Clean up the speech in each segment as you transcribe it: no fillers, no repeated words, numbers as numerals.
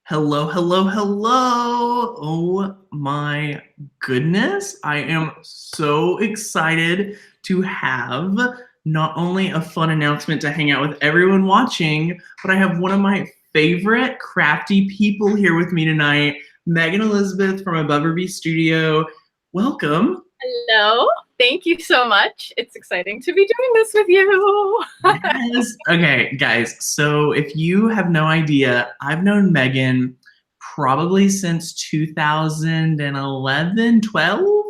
Hello, hello, hello. Oh my goodness. I am so excited to have not only a fun announcement to hang out with everyone watching, but I have one of my favorite crafty people here with me tonight, Megan Elizabeth from Above Review Studio. Welcome. Hello. Thank you so much. It's exciting to be doing this with you. Yes. Okay, guys. So if you have no idea, I've known Megan probably since 2011, 12,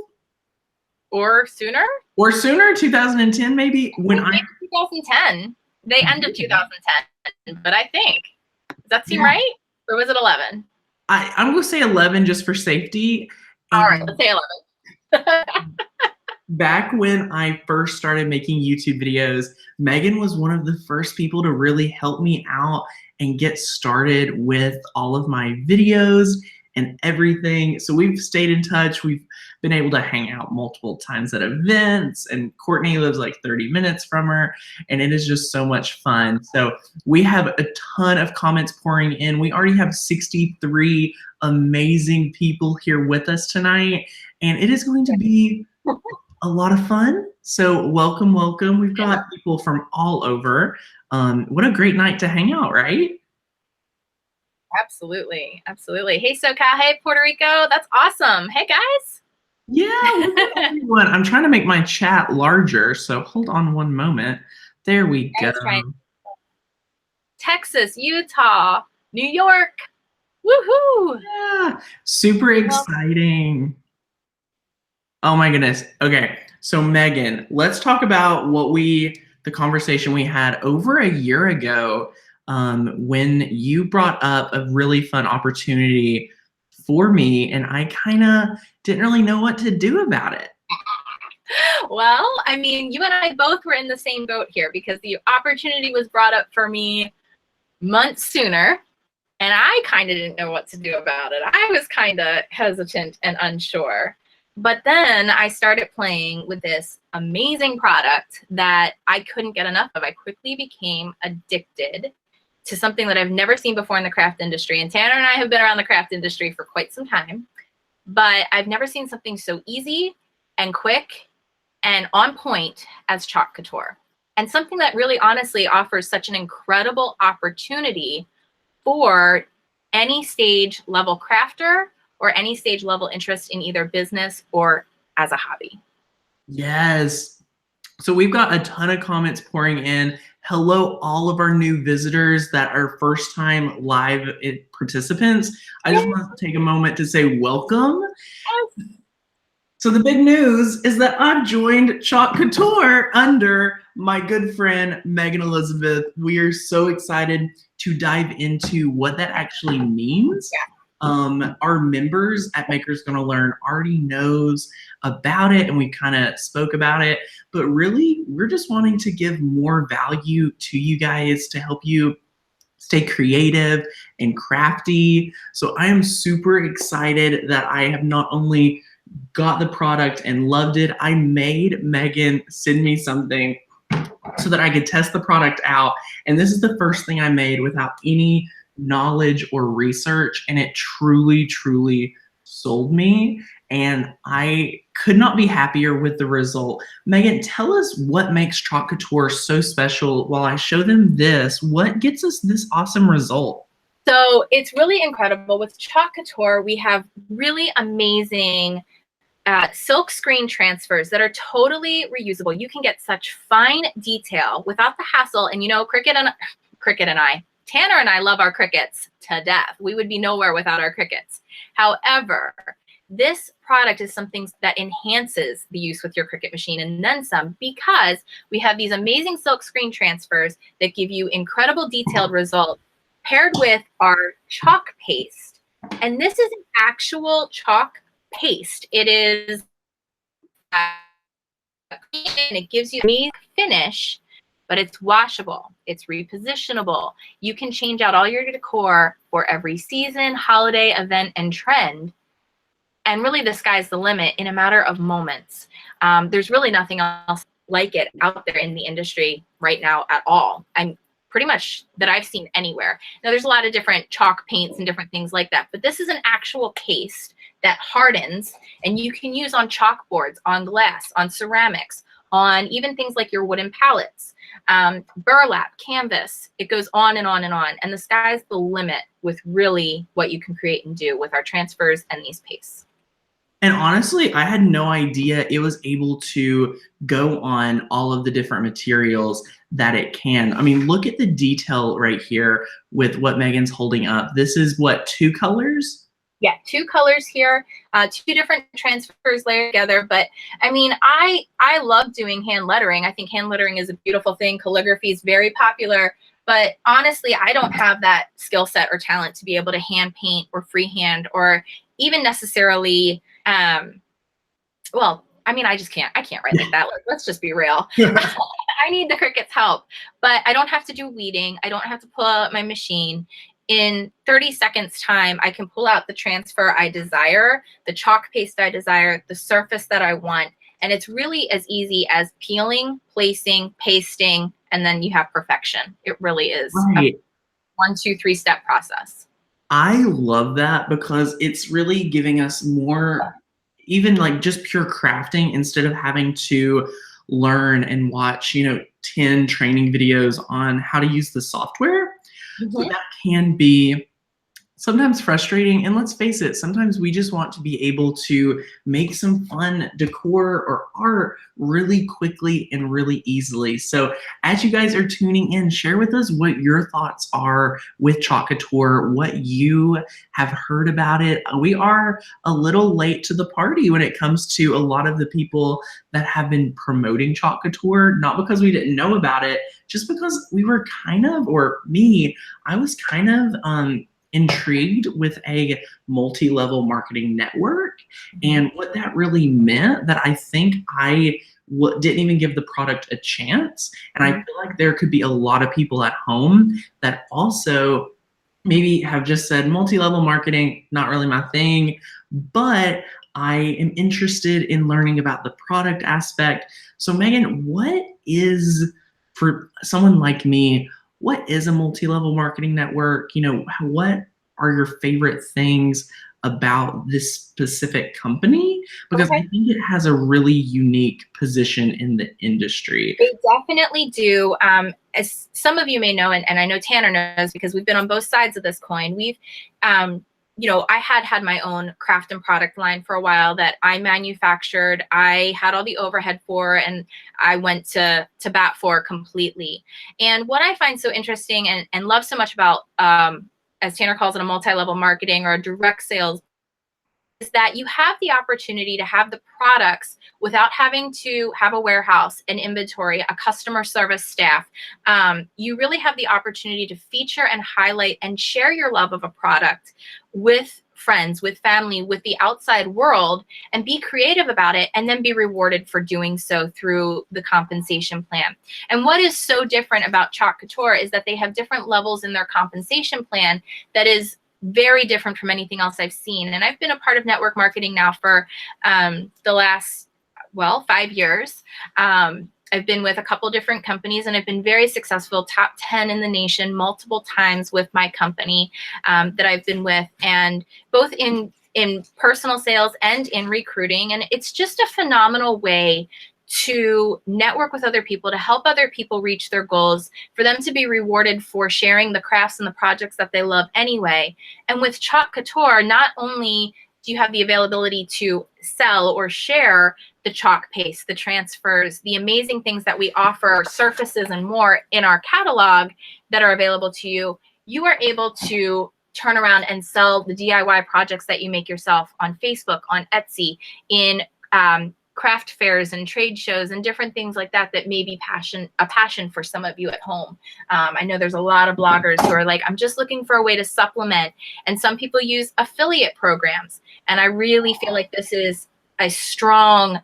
Or sooner? or sooner, 2010 maybe. When I 2010. The end of 2010. But I think. Does that seem right? Or was it 11? I'm gonna say 11 just for safety. All right, let's say 11. Back when I first started making YouTube videos, Megan was one of the first people to really help me out and get started with all of my videos and everything. So we've stayed in touch. We've been able to hang out multiple times at events, and Courtney lives like 30 minutes from her, and it is just so much fun. So we have a ton of comments pouring in. We already have 63 amazing people here with us tonight, and it is going to be a lot of fun. So welcome, welcome. We've got people from all over. What a great night to hang out, right? Absolutely. Absolutely. Hey, SoCal. Hey, Puerto Rico. That's awesome. Hey, guys. Yeah, everyone. I'm trying to make my chat larger, so hold on one moment. There we go. Texas, Utah, New York. Woohoo! Yeah, super exciting. Oh my goodness. Okay, so Megan, let's talk about the conversation we had over a year ago, when you brought up a really fun opportunity for me, and I kind of didn't really know what to do about it. Well, I mean, you and I both were in the same boat here because the opportunity was brought up for me months sooner, and I kind of didn't know what to do about it. I was kind of hesitant and unsure. But then I started playing with this amazing product that I couldn't get enough of. I quickly became addicted to something that I've never seen before in the craft industry. And Tanner and I have been around the craft industry for quite some time, but I've never seen something so easy and quick and on point as Chalk Couture. And something that really honestly offers such an incredible opportunity for any stage level crafter or any stage level interest in either business or as a hobby. Yes. So we've got a ton of comments pouring in. Hello, all of our new visitors that are first time live participants. I just want to take a moment to say welcome. Yes. So the big news is that I've joined Chalk Couture under my good friend, Megan Elizabeth. We are so excited to dive into what that actually means. Yeah. Our members at Makers Gonna Learn already knows about it, and we kind of spoke about it, but really we're just wanting to give more value to you guys to help you stay creative and crafty. So I am super excited that I have not only got the product and loved it, I made Megan send me something so that I could test the product out. And this is the first thing I made without any knowledge or research, and it truly, truly sold me. And I could not be happier with the result. Megan, tell us what makes Chalk Couture so special. While I show them this, what gets us this awesome result? So it's really incredible. With Chalk Couture, we have really amazing silk screen transfers that are totally reusable. You can get such fine detail without the hassle. And you know, Tanner and I love our Cricuts to death. We would be nowhere without our Cricuts. However, this product is something that enhances the use with your Cricut machine and then some, because we have these amazing silk screen transfers that give you incredible detailed results paired with our chalk paste. And this is an actual chalk paste. It is, and it gives you a finish, but it's washable, it's repositionable. You can change out all your decor for every season, holiday, event, and trend. And really the sky's the limit in a matter of moments. There's really nothing else like it out there in the industry right now at all. And pretty much that I've seen anywhere. Now there's a lot of different chalk paints and different things like that, but this is an actual paste that hardens and you can use on chalkboards, on glass, on ceramics, on even things like your wooden pallets, burlap, canvas. It goes on and on and on. And the sky's the limit with really what you can create and do with our transfers and these pastes. And honestly, I had no idea it was able to go on all of the different materials that it can. I mean, look at the detail right here with what Megan's holding up. This is what, 2 colors? Yeah, 2 colors here, 2 different transfers layered together. But I mean, I love doing hand lettering. I think hand lettering is a beautiful thing. Calligraphy is very popular. But honestly, I don't have that skill set or talent to be able to hand paint or freehand or even necessarily, well, I mean, I can't write like that. Let's just be real. I need the Cricut's help, but I don't have to do weeding. I don't have to pull out my machine. In 30 seconds time, I can pull out the transfer I desire, the chalk paste I desire, the surface that I want. And it's really as easy as peeling, placing, pasting, and then you have perfection. It really is Right. a 1, 2, 3 step process. I love that because it's really giving us more, even like just pure crafting instead of having to learn and watch, 10 training videos on how to use the software. So that can be sometimes frustrating. And let's face it, sometimes we just want to be able to make some fun decor or art really quickly and really easily. So as you guys are tuning in, share with us what your thoughts are with Chalk Couture, what you have heard about it. We are a little late to the party when it comes to a lot of the people that have been promoting Chalk Couture, not because we didn't know about it, just because we were kind of, or me, I was kind of, intrigued with a multi-level marketing network and what that really meant, that I think I didn't even give the product a chance. And I feel like there could be a lot of people at home that also maybe have just said multi-level marketing, not really my thing, but I am interested in learning about the product aspect. So Megan, what is, for someone like me, what is a multi-level marketing network? What are your favorite things about this specific company? Because I think it has a really unique position in the industry. They definitely do. As some of you may know, and I know Tanner knows because we've been on both sides of this coin, we've I had my own craft and product line for a while that I manufactured. I had all the overhead for, and I went to bat for completely. And what I find so interesting and love so much about, as Tanner calls it, a multi-level marketing or a direct sales, is that you have the opportunity to have the products without having to have a warehouse, an inventory, a customer service staff. You really have the opportunity to feature and highlight and share your love of a product with friends, with family, with the outside world, and be creative about it, and then be rewarded for doing so through the compensation plan. And what is so different about Chalk Couture is that they have different levels in their compensation plan that is very different from anything else I've seen. And I've been a part of network marketing now for the last, 5 years. I've been with a couple different companies, and I've been very successful, top 10 in the nation multiple times with my company that I've been with, and both in personal sales and in recruiting. And it's just a phenomenal way to network with other people, to help other people reach their goals, for them to be rewarded for sharing the crafts and the projects that they love anyway. And with Chalk Couture, not only do you have the availability to sell or share the chalk paste, the transfers, the amazing things that we offer, surfaces and more in our catalog that are available to you, you are able to turn around and sell the DIY projects that you make yourself on Facebook, on Etsy, in craft fairs and trade shows and different things like that may be a passion for some of you at home. I know there's a lot of bloggers who are like, I'm just looking for a way to supplement. And some people use affiliate programs. And I really feel like this is a strong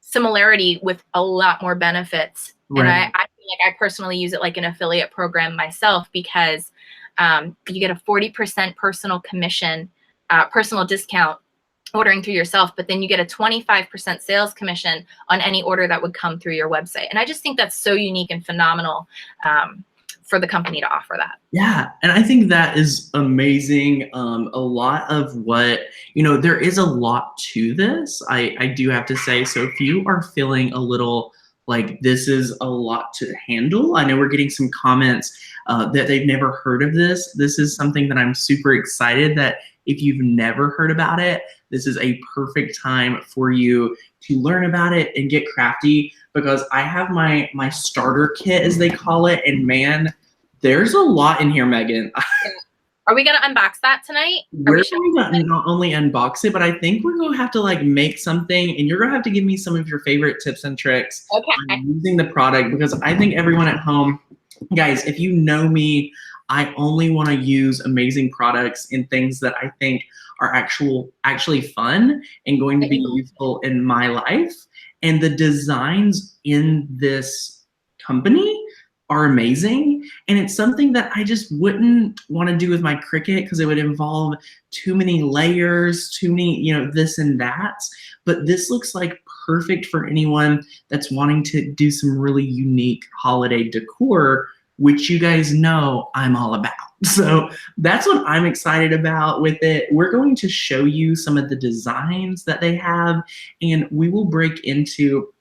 similarity with a lot more benefits. Right. And I feel like I personally use it like an affiliate program myself, because you get a 40% personal commission, personal discount ordering through yourself, but then you get a 25% sales commission on any order that would come through your website. And I just think that's so unique and phenomenal for the company to offer that. Yeah, and I think that is amazing. A lot of what, there is a lot to this. I do have to say, so if you are feeling a little like this is a lot to handle, I know we're getting some comments that they've never heard of this. This is something that I'm super excited that if you've never heard about it, this is a perfect time for you to learn about it and get crafty, because I have my starter kit, as they call it, and man, there's a lot in here, Megan. Are we gonna unbox that tonight? We're going to not only unbox it, but I think we're gonna have to like make something, and you're gonna have to give me some of your favorite tips and tricks on using the product, because I think everyone at home, guys, if you know me, I only want to use amazing products and things that I think are actually fun and going to be useful in my life. And the designs in this company are amazing, and it's something that I just wouldn't want to do with my Cricut, because it would involve too many layers, too many, this and that. But this looks like perfect for anyone that's wanting to do some really unique holiday decor, which you guys know I'm all about. So that's what I'm excited about with it. We're going to show you some of the designs that they have, and we will break into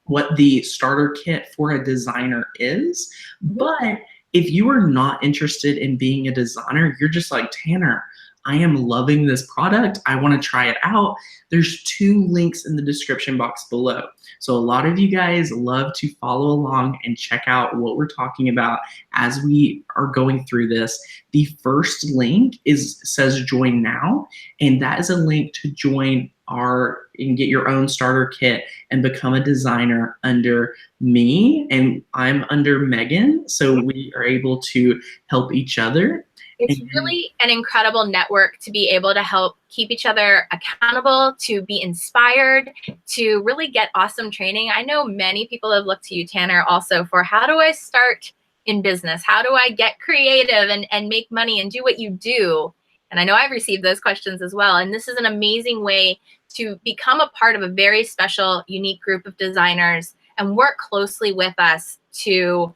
what the starter kit for a designer is. But if you are not interested in being a designer, you're just like, Tanner, I am loving this product, I want to try it out, there's 2 links in the description box below. So a lot of you guys love to follow along and check out what we're talking about as we are going through this. The first link says join now, and that is a link to join and get your own starter kit and become a designer under me, and I'm under Megan, so we are able to help each other. It's really an incredible network to be able to help keep each other accountable, to be inspired, to really get awesome training. I know many people have looked to you, Tanner, also for how do I start in business? How do I get creative and make money and do what you do? And I know I've received those questions as well. And this is an amazing way to become a part of a very special, unique group of designers and work closely with us to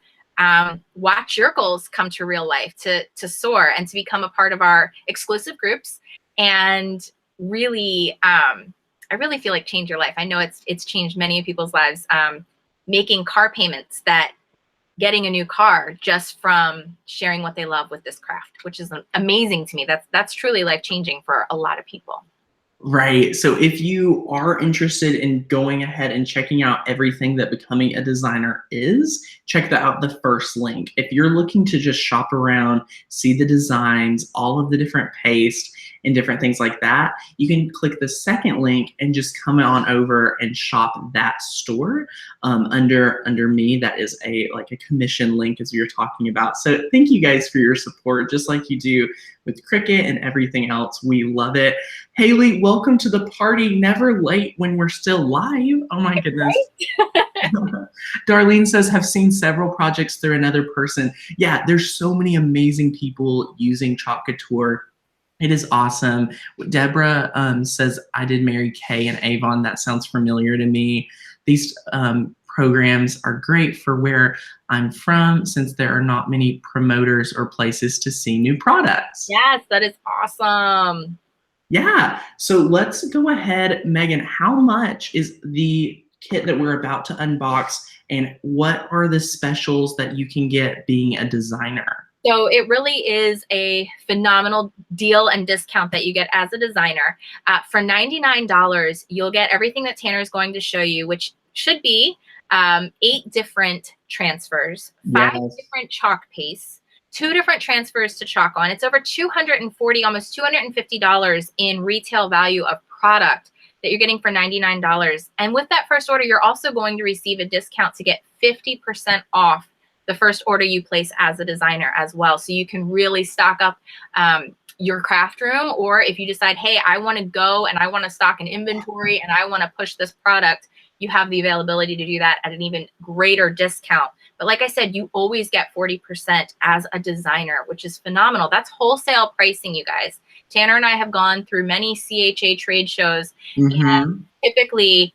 watch your goals come to real life, to soar, and to become a part of our exclusive groups. And really, I really feel like change your life. I know it's changed many of people's lives, making car payments, getting a new car just from sharing what they love with this craft, which is amazing to me. That's truly life-changing for a lot of people. Right. So if you are interested in going ahead and checking out everything that becoming a designer is, check out the first link. If you're looking to just shop around, see the designs, all of the different paste and different things like that, you can click the second link and just come on over and shop that store under me. That is a commission link, as we were talking about. So thank you guys for your support, just like you do with Cricut and everything else. We love it. Haley, welcome to the party. Never late when we're still live. Oh my goodness. Darlene says, have seen several projects through another person. Yeah, there's so many amazing people using Chalk Couture. It is awesome. Deborah says, I did Mary Kay and Avon. That sounds familiar to me. These programs are great for where I'm from, since there are not many promoters or places to see new products. Yes, that is awesome. Yeah, so let's go ahead. Megan, how much is the kit that we're about to unbox, and what are the specials that you can get being a designer? So it really is a phenomenal deal and discount that you get as a designer. For $99, you'll get everything that Tanner is going to show you, which should be 8 different transfers, 5 different chalk pastes, 2 different transfers to chalk on. It's over $240, almost $250 in retail value of product that you're getting for $99. And with that first order, you're also going to receive a discount to get 50% off the first order you place as a designer as well. So you can really stock up your craft room, or if you decide, hey, I want to go and I want to stock an inventory and I want to push this product, you have the availability to do that at an even greater discount But like I said, you always get 40% as a designer, which is phenomenal. That's wholesale pricing, you guys. Tanner and I have gone through many CHA trade shows, and typically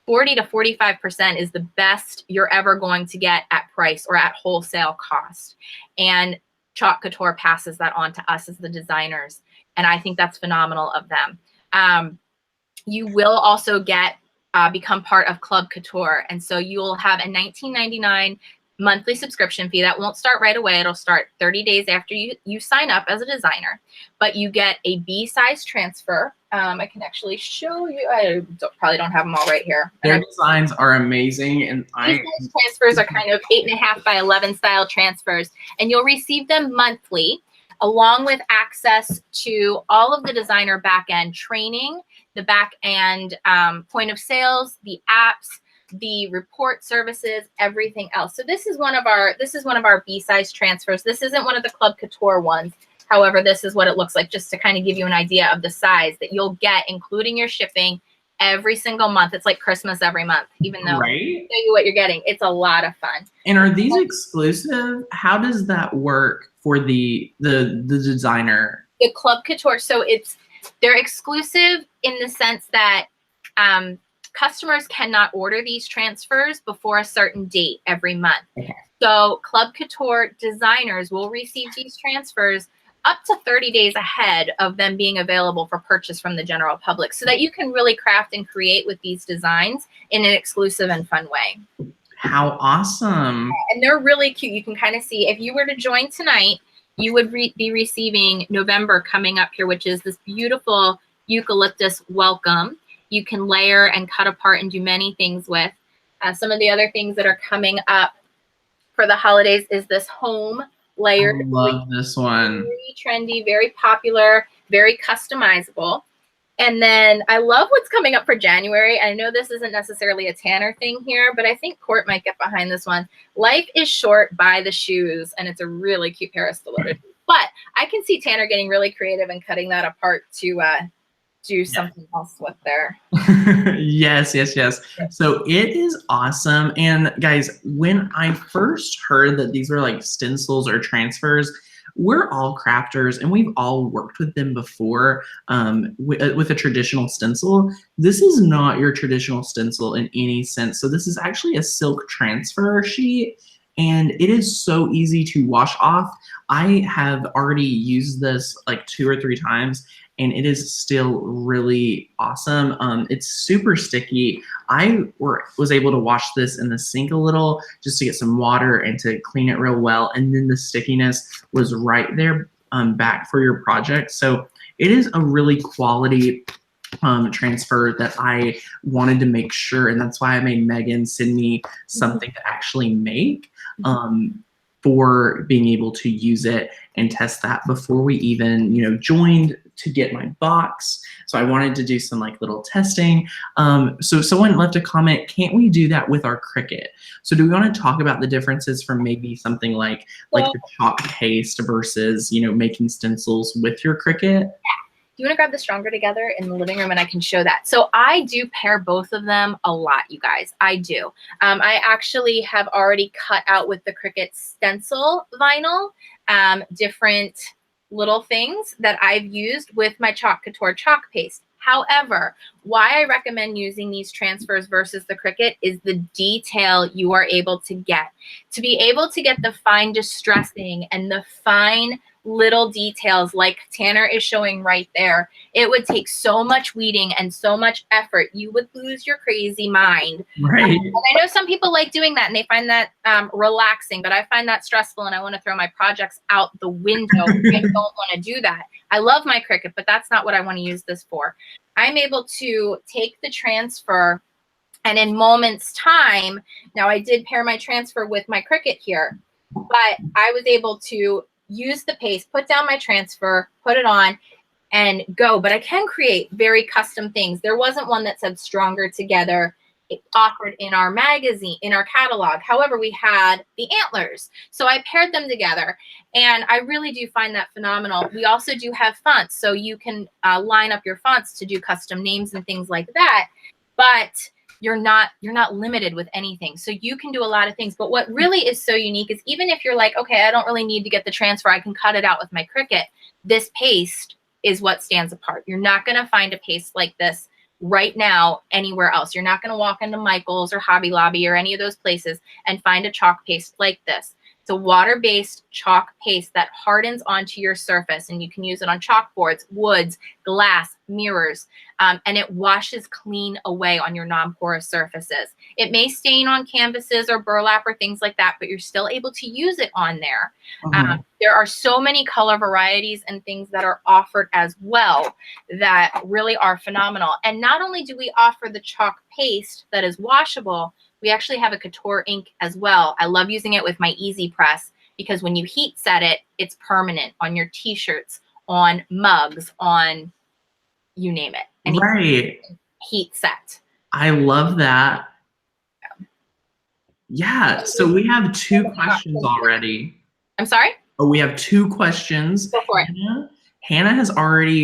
40 to 45% is the best you're ever going to get at price or at wholesale cost. And Chalk Couture passes that on to us as the designers. And I think that's phenomenal of them. You will also get become part of Club Couture. And so you'll have a $19.99 monthly subscription fee. That won't start right away. It'll start 30 days after you sign up as a designer. But you get a B-size transfer. I can actually show you. I probably don't have them all right here. Their designs are amazing. And B-size transfers are kind of 8.5 by 11 style transfers. And you'll receive them monthly, along with access to all of the designer back-end training, the back-end point of sales, the apps, the report services, everything else. So this is one of our B-size transfers. This isn't one of the Club Couture ones. However, this is what it looks like, just to kind of give you an idea of the size that you'll get, including your shipping, every single month. It's like Christmas every month, even though I tell you what you're getting. It's a lot of fun. And are these exclusive? How does that work for the designer? The Club Couture. So they're exclusive in the sense that customers cannot order these transfers before a certain date every month. Okay. So Club Couture designers will receive these transfers up to 30 days ahead of them being available for purchase from the general public, so that you can really craft and create with these designs in an exclusive and fun way. How awesome. And they're really cute. You can kind of see, if you were to join tonight, you would be receiving November coming up here, which is this beautiful eucalyptus welcome. You can layer and cut apart and do many things with. Some of the other things that are coming up for the holidays is this home layered. I love this one. Very trendy, very popular, very customizable. And then I love what's coming up for January. I know this isn't necessarily a Tanner thing here, but I think Court might get behind this one. Life is short, buy the shoes. And it's a really cute pair of stiletto shoes. But I can see Tanner getting really creative and cutting that apart to do something else with there. Yes. So it is awesome. And guys, when I first heard that these were like stencils or transfers, we're all crafters and we've all worked with them before with a traditional stencil. This is not your traditional stencil in any sense. So this is actually a silk transfer sheet, and it is so easy to wash off. I have already used this like 2 or 3 times, and it is still really awesome. It's super sticky. I was able to wash this in the sink a little just to get some water and to clean it real well. And then the stickiness was right there back for your project. So it is a really quality transfer that I wanted to make sure. And that's why I made Megan send me something to actually make for being able to use it and test that before we even, joined to get my box. So I wanted to do some like little testing. So someone left a comment, can't we do that with our Cricut? So do we want to talk about the differences from maybe something like the chalk paste versus, making stencils with your Cricut? Do you want to grab the Stronger Together in the living room and I can show that? So I do pair both of them a lot, you guys. I do. I actually have already cut out with the Cricut stencil vinyl different little things that I've used with my Chalk Couture chalk paste. However, why I recommend using these transfers versus the Cricut is the detail you are able to get. To be able to get the fine distressing and the fine little details like Tanner is showing right there, it would take so much weeding and so much effort. You would lose your crazy mind. Right. And I know some people like doing that and they find that relaxing, but I find that stressful and I want to throw my projects out the window. I don't want to do that. I love my Cricut, but that's not what I want to use this for. I'm able to take the transfer and in moments time, now I did pair my transfer with my Cricut here, but I was able to use the paste, put down my transfer, put it on, and go. But I can create very custom things. There wasn't one that said Stronger Together offered in our magazine, in our catalog. However, we had the antlers. So I paired them together, and I really do find that phenomenal. We also do have fonts, so you can line up your fonts to do custom names and things like that. But you're not limited with anything. So you can do a lot of things. But what really is so unique is even if you're like, okay, I don't really need to get the transfer, I can cut it out with my Cricut. This paste is what stands apart. You're not going to find a paste like this right now anywhere else. You're not going to walk into Michael's or Hobby Lobby or any of those places and find a chalk paste like this. It's a water-based chalk paste that hardens onto your surface, and you can use it on chalkboards, woods, glass, mirrors, and it washes clean away on your non-porous surfaces. It may stain on canvases or burlap or things like that, but you're still able to use it on there. There are so many color varieties and things that are offered as well that really are phenomenal. And not only do we offer the chalk paste that is washable, we actually have a Couture ink as well. I love using it with my Easy Press because when you heat set it, it's permanent on your t-shirts, on mugs, on you name it. Right. Heat set. I love that. Yeah. So we have 2 questions already. I'm sorry? Oh, we have 2 questions. Go for it. Hannah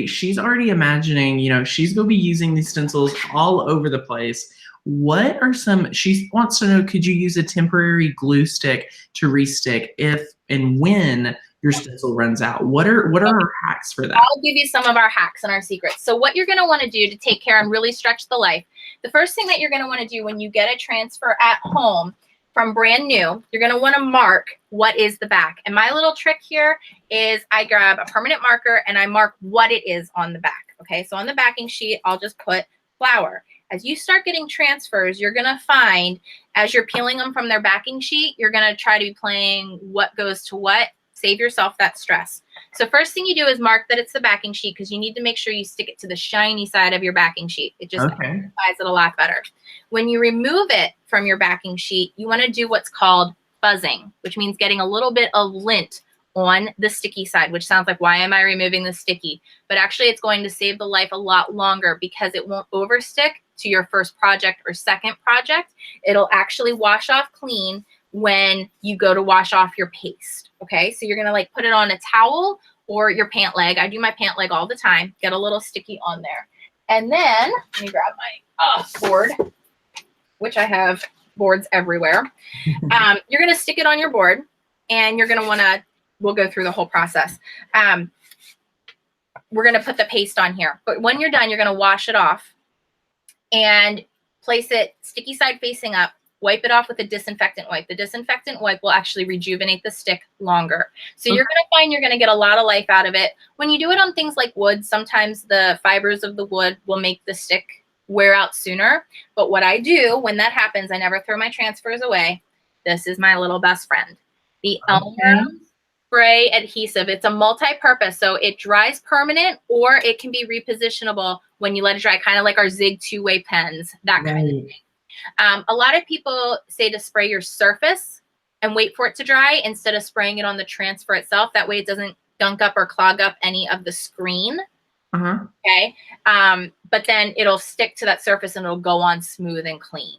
she's already imagining, you know, she's going to be using these stencils all over the place. What are she wants to know, could you use a temporary glue stick to restick if and when your stencil runs out? What are our hacks for that? I'll give you some of our hacks and our secrets. So what you're going to want to do to take care and really stretch the life, the first thing that you're going to want to do when you get a transfer at home from brand new, you're going to want to mark what is the back. And my little trick here is I grab a permanent marker and I mark what it is on the back. Okay, so on the backing sheet, I'll just put flower. As you start getting transfers, you're going to find, as you're peeling them from their backing sheet, you're going to try to be playing what goes to what. Save yourself that stress. So first thing you do is mark that it's the backing sheet because you need to make sure you stick it to the shiny side of your backing sheet. It just magnifies it a lot better. When you remove it from your backing sheet, you want to do what's called fuzzing, which means getting a little bit of lint on the sticky side, which sounds like, why am I removing the sticky? But actually it's going to save the life a lot longer because it won't overstick to your first project or second project. It'll actually wash off clean when you go to wash off your paste. Okay, so you're gonna like put it on a towel or your pant leg. I do my pant leg all the time, get a little sticky on there. And then, let me grab my board, which I have boards everywhere. You're gonna stick it on your board and you're gonna wanna, we'll go through the whole process. We're gonna put the paste on here, but when you're done, you're gonna wash it off and place it sticky side facing up. Wipe it off with a disinfectant wipe. The disinfectant wipe will actually rejuvenate the stick longer. So you're going to find you're going to get a lot of life out of it. When you do it on things like wood, sometimes the fibers of the wood will make the stick wear out sooner. But what I do when that happens, I never throw my transfers away. This is my little best friend. The Elmer Spray Adhesive. It's a multi-purpose, so it dries permanent or it can be repositionable when you let it dry, kind of like our Zig two-way pens, that kind of thing. A lot of people say to spray your surface and wait for it to dry instead of spraying it on the transfer itself. That way it doesn't gunk up or clog up any of the screen. Okay. But then it'll stick to that surface and it'll go on smooth and clean.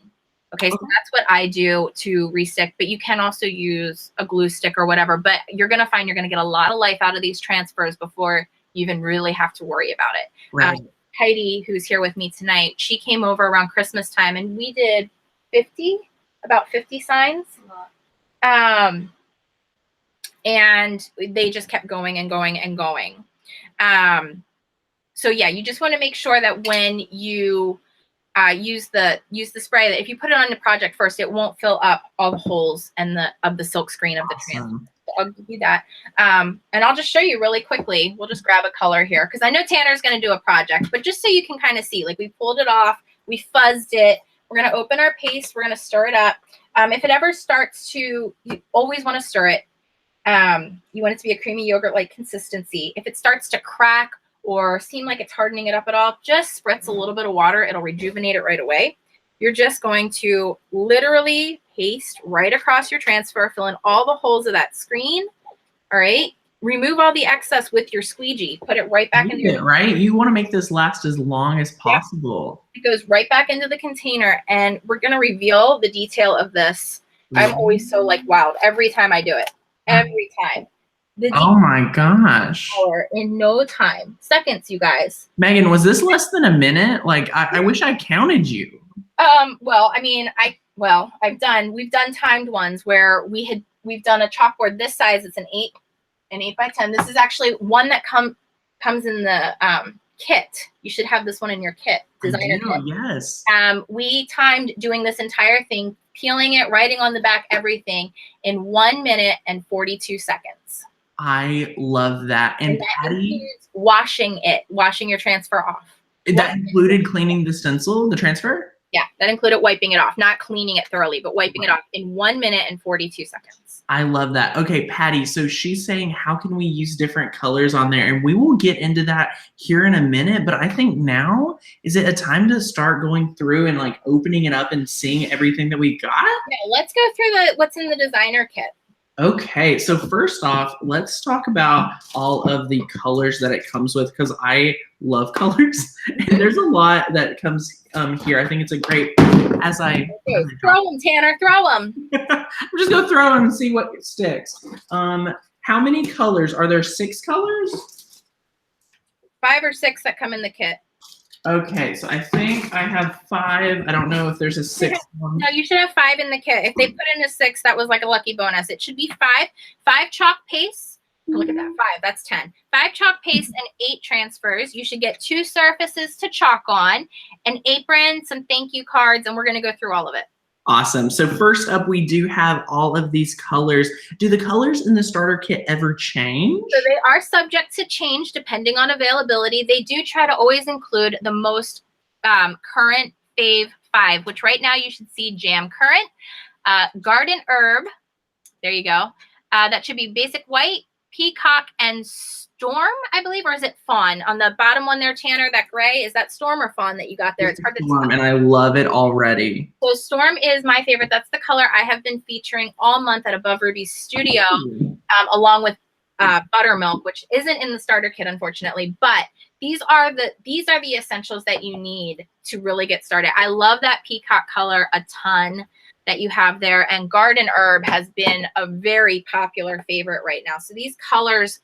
Okay. So that's what I do to restick, but you can also use a glue stick or whatever, but you're going to find you're going to get a lot of life out of these transfers before you even really have to worry about it. Right. Heidi, who's here with me tonight, she came over around Christmas time and we did about 50 signs. And they just kept going and going and going. So yeah, you just want to make sure that when you use the spray, that if you put it on the project first, it won't fill up all the holes and of the silk screen of the transfer. I'll give you that. And I'll just show you really quickly. We'll just grab a color here because I know Tanner's going to do a project, but just so you can kind of see, like we pulled it off, we fuzzed it. We're going to open our paste. We're going to stir it up. If it ever starts to, you always want to stir it. You want it to be a creamy yogurt-like consistency. If it starts to crack or seem like it's hardening it up at all, just spritz a little bit of water. It'll rejuvenate it right away. You're just going to literally paste right across your transfer, fill in all the holes of that screen. All right. Remove all the excess with your squeegee. Put it right back in your right. You want to make this last as long as possible. It goes right back into the container, and we're going to reveal the detail of this. I'm always so like wowed every time I do it. Every time. Oh my gosh. In no time. Seconds, you guys. Megan, was this less than a minute? Like, I wish I counted you. Well, I mean, we've done timed ones where we've done a chalkboard this size. It's an 8 by 10. This is actually one that comes in the kit. You should have this one in your kit, designer kit. Yes. We timed doing this entire thing, peeling it, writing on the back, everything in 1 minute and 42 seconds. I love that. And Patty, washing your transfer off. That included cleaning the stencil, the transfer? Yeah, that included wiping it off, not cleaning it thoroughly, but wiping it off in 1 minute and 42 seconds. I love that. Okay, Patty, so she's saying, how can we use different colors on there? And we will get into that here in a minute, but I think now, is it a time to start going through and like opening it up and seeing everything that we got? Yeah, let's go through what's in the designer kit. Okay, so first off, let's talk about all of the colors that it comes with, because I love colors, and there's a lot that comes here. I think it's a great, throw them, Tanner, throw them. I'm just gonna throw them and see what sticks. How many colors? Are there 6 colors? 5 or 6 that come in the kit. Okay, so I think I have 5. I don't know if there's a 6th one. No, you should have 5 in the kit. If they put in a 6, that was like a lucky bonus. It should be 5. 5 chalk pastes. Look at that. 5. That's 10. 5 chalk pastes and 8 transfers. You should get 2 surfaces to chalk on, an apron, some thank you cards, and we're going to go through all of it. Awesome. So first up, we do have all of these colors. Do the colors in the starter kit ever change? So they are subject to change depending on availability. They do try to always include the most current fave 5, which right now you should see Jam Current, Garden Herb. There you go. That should be basic white, Peacock, and Storm, I believe, or is it Fawn? On the bottom one there, Tanner, that gray, is that Storm or Fawn that you got there? It's hard to tell. And I love it already. So Storm is my favorite. That's the color I have been featuring all month at Above Ruby's studio, along with Buttermilk, which isn't in the starter kit, unfortunately. But these are the essentials that you need to really get started. I love that Peacock color a ton that you have there, and Garden Herb has been a very popular favorite right now. So these colors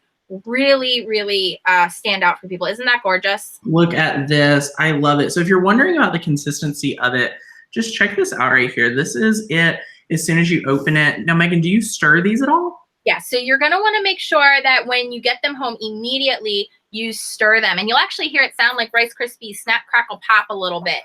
really, really stand out for people. Isn't that gorgeous? Look at this. I love it. So if you're wondering about the consistency of it, just check this out right here. This is it as soon as you open it. Now, Megan, do you stir these at all? Yeah, so you're going to want to make sure that when you get them home immediately, you stir them. And you'll actually hear it sound like Rice Krispies snap, crackle, pop a little bit.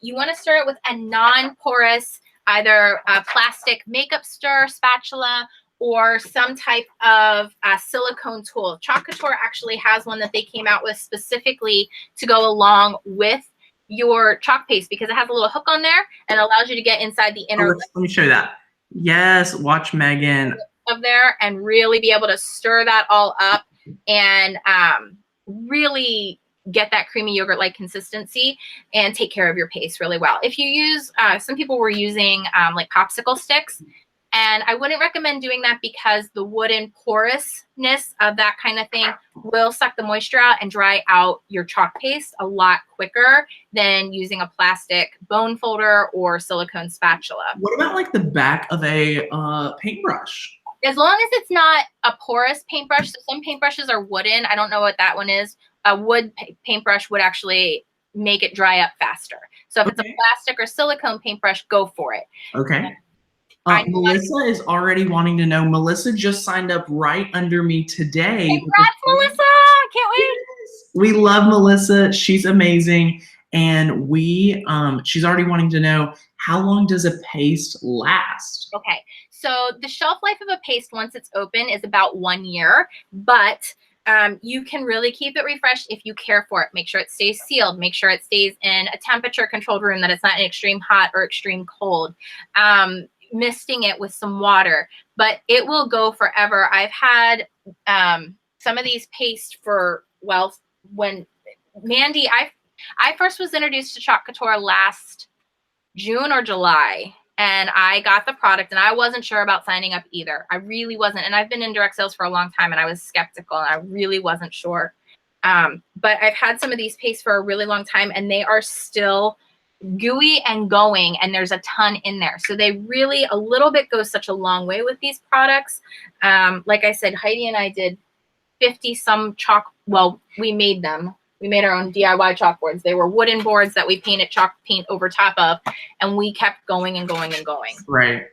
You want to stir it with a non-porous, either a plastic makeup stir spatula or some type of silicone tool. Chalk Couture actually has one that they came out with specifically to go along with your chalk paste because it has a little hook on there and allows you to get inside the inner. Let me show you that. Yes, watch Megan. Of there and really be able to stir that all up and really get that creamy yogurt-like consistency and take care of your paste really well. If you use, some people were using like popsicle sticks, and I wouldn't recommend doing that because the wooden porousness of that kind of thing will suck the moisture out and dry out your chalk paste a lot quicker than using a plastic bone folder or silicone spatula. What about like the back of a paintbrush? As long as it's not a porous paintbrush, so some paintbrushes are wooden. I don't know what that one is. A wood paintbrush would actually make it dry up faster. So if it's a plastic or silicone paintbrush, go for it. Okay. Melissa is already wanting to know. Melissa just signed up right under me today. Congrats, Melissa! Can't wait. We love Melissa. She's amazing. And she's already wanting to know, how long does a paste last? Okay. So the shelf life of a paste once it's open is about 1 year, but you can really keep it refreshed if you care for it. Make sure it stays sealed. Make sure it stays in a temperature controlled room, that it's not an extreme hot or extreme cold. Misting it with some water, but it will go forever. I've had some of these pastes for, well, when Mandy, I first was introduced to Chalk Couture last June or July, and I got the product and I wasn't sure about signing up either. I really wasn't. And I've been in direct sales for a long time and I was skeptical and I really wasn't sure. But I've had some of these pastes for a really long time and they are still gooey and going, and there's a ton in there. So they really, a little bit goes such a long way with these products. Like I said, Heidi and I did 50 some chalk. Well, we made them. We made our own DIY chalkboards. They were wooden boards that we painted chalk paint over top of, and we kept going and going and going. Right.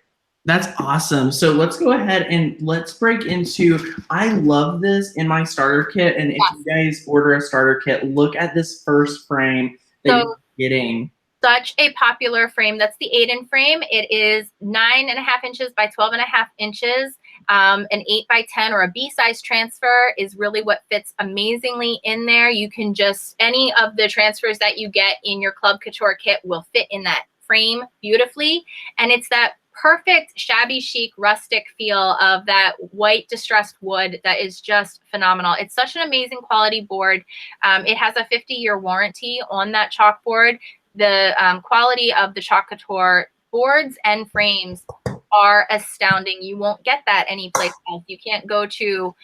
That's awesome. So let's go ahead and let's break into, I love this in my starter kit. And if you guys order a starter kit, look at this first frame that you're getting. Such a popular frame. That's the Aiden frame. It is 9.5 inches by 12.5 inches. An 8 by 10 or a B-size transfer is really what fits amazingly in there. You can just, any of the transfers that you get in your Club Couture kit will fit in that frame beautifully. And it's that perfect shabby chic rustic feel of that white distressed wood that is just phenomenal. It's such an amazing quality board. It has a 50-year warranty on that chalkboard. The quality of the Chalk Couture boards and frames are astounding. You won't get that anyplace else. You can't go to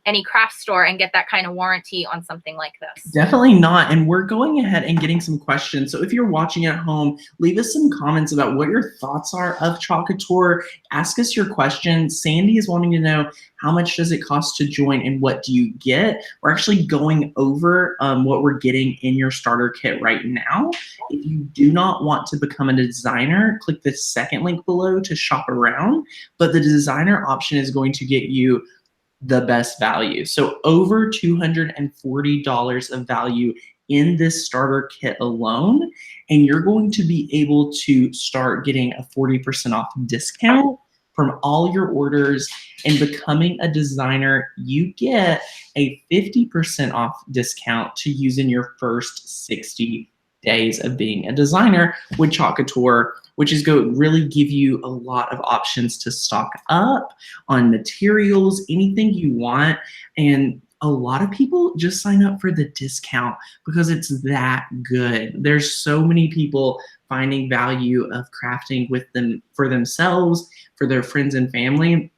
any craft store and get that kind of warranty on something like this. Definitely not. And we're going ahead and getting some questions. So if you're watching at home, leave us some comments about what your thoughts are of Chalk Couture. Ask us your questions. Sandy is wanting to know, how much does it cost to join and what do you get? We're actually going over what we're getting in your starter kit right now. If you do not want to become a designer, click the second link below to shop around. But the designer option is going to get you the best value. So over $240 of value in this starter kit alone. And you're going to be able to start getting a 40% off discount from all your orders. And becoming a designer, you get a 50% off discount to use in your first 60 days of being a designer with Chalk Couture, which is going to really give you a lot of options to stock up on materials, anything you want. And a lot of people just sign up for the discount because it's that good. There's so many people finding value of crafting with them for themselves, for their friends and family.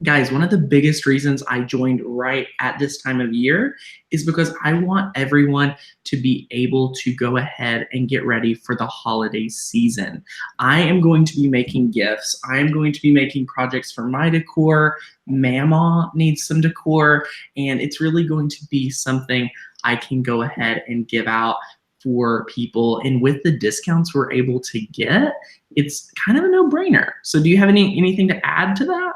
Guys, one of the biggest reasons I joined right at this time of year is because I want everyone to be able to go ahead and get ready for the holiday season. I am going to be making gifts. I am going to be making projects for my decor. Mama needs some decor, and it's really going to be something I can go ahead and give out for people. And with the discounts we're able to get, it's kind of a no-brainer. So do you have anything to add to that?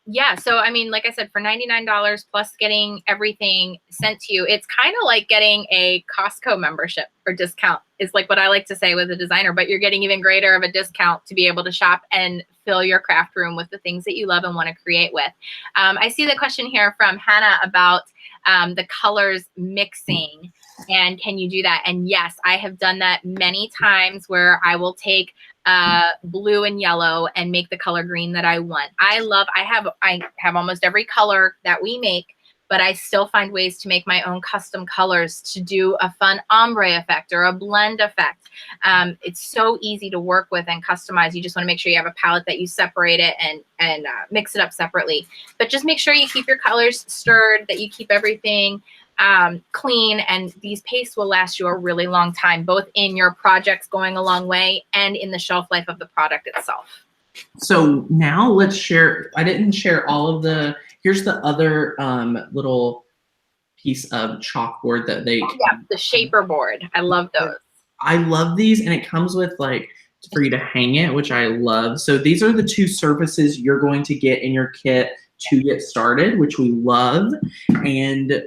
Yeah. So, I mean, like I said, for $99 plus getting everything sent to you, it's kind of like getting a Costco membership or discount is like what I like to say with a designer, but you're getting even greater of a discount to be able to shop and fill your craft room with the things that you love and want to create with. I see the question here from Hannah about the colors mixing. And can you do that? And yes, I have done that many times where I will take blue and yellow and make the color green that I want. I have almost every color that we make, but I still find ways to make my own custom colors to do a fun ombre effect or a blend effect. It's so easy to work with and customize. You just want to make sure you have a palette that you separate it and mix it up separately. But just make sure you keep your colors stirred, that you keep everything clean, and these pastes will last you a really long time, both in your projects going a long way and in the shelf life of the product itself. So now let's share, I didn't share all of the, here's the other little piece of chalkboard that they, yeah, the shaper board. I love those. I love these, and it comes with like for you to hang it, which I love. So these are the two surfaces you're going to get in your kit to get started, which we love. And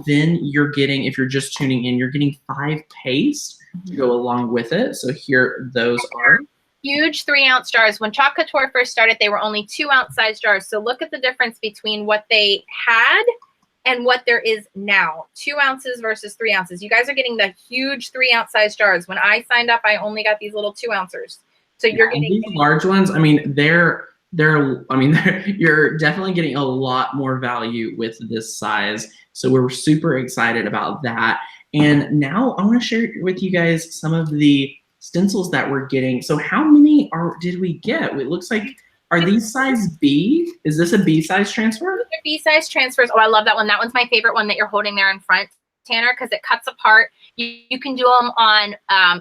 then you're getting, if you're just tuning in, you're getting 5 pastes to go along with it. So here those are. Huge 3-ounce jars. When Chalk Couture first started, they were only 2-ounce size jars. So look at the difference between what they had and what there is now. 2 ounces versus 3 ounces. You guys are getting the huge 3-ounce size jars. When I signed up, I only got these little 2-ouncers. So you're getting these large ones. I mean, you're definitely getting a lot more value with this size. So we're super excited about that. And now I want to share with you guys some of the stencils that we're getting. So how many did we get? It looks like, are these size B? Is this a B size transfer? These are B size transfers. Oh, I love that one. That one's my favorite one that you're holding there in front, Tanner, because it cuts apart. You can do them on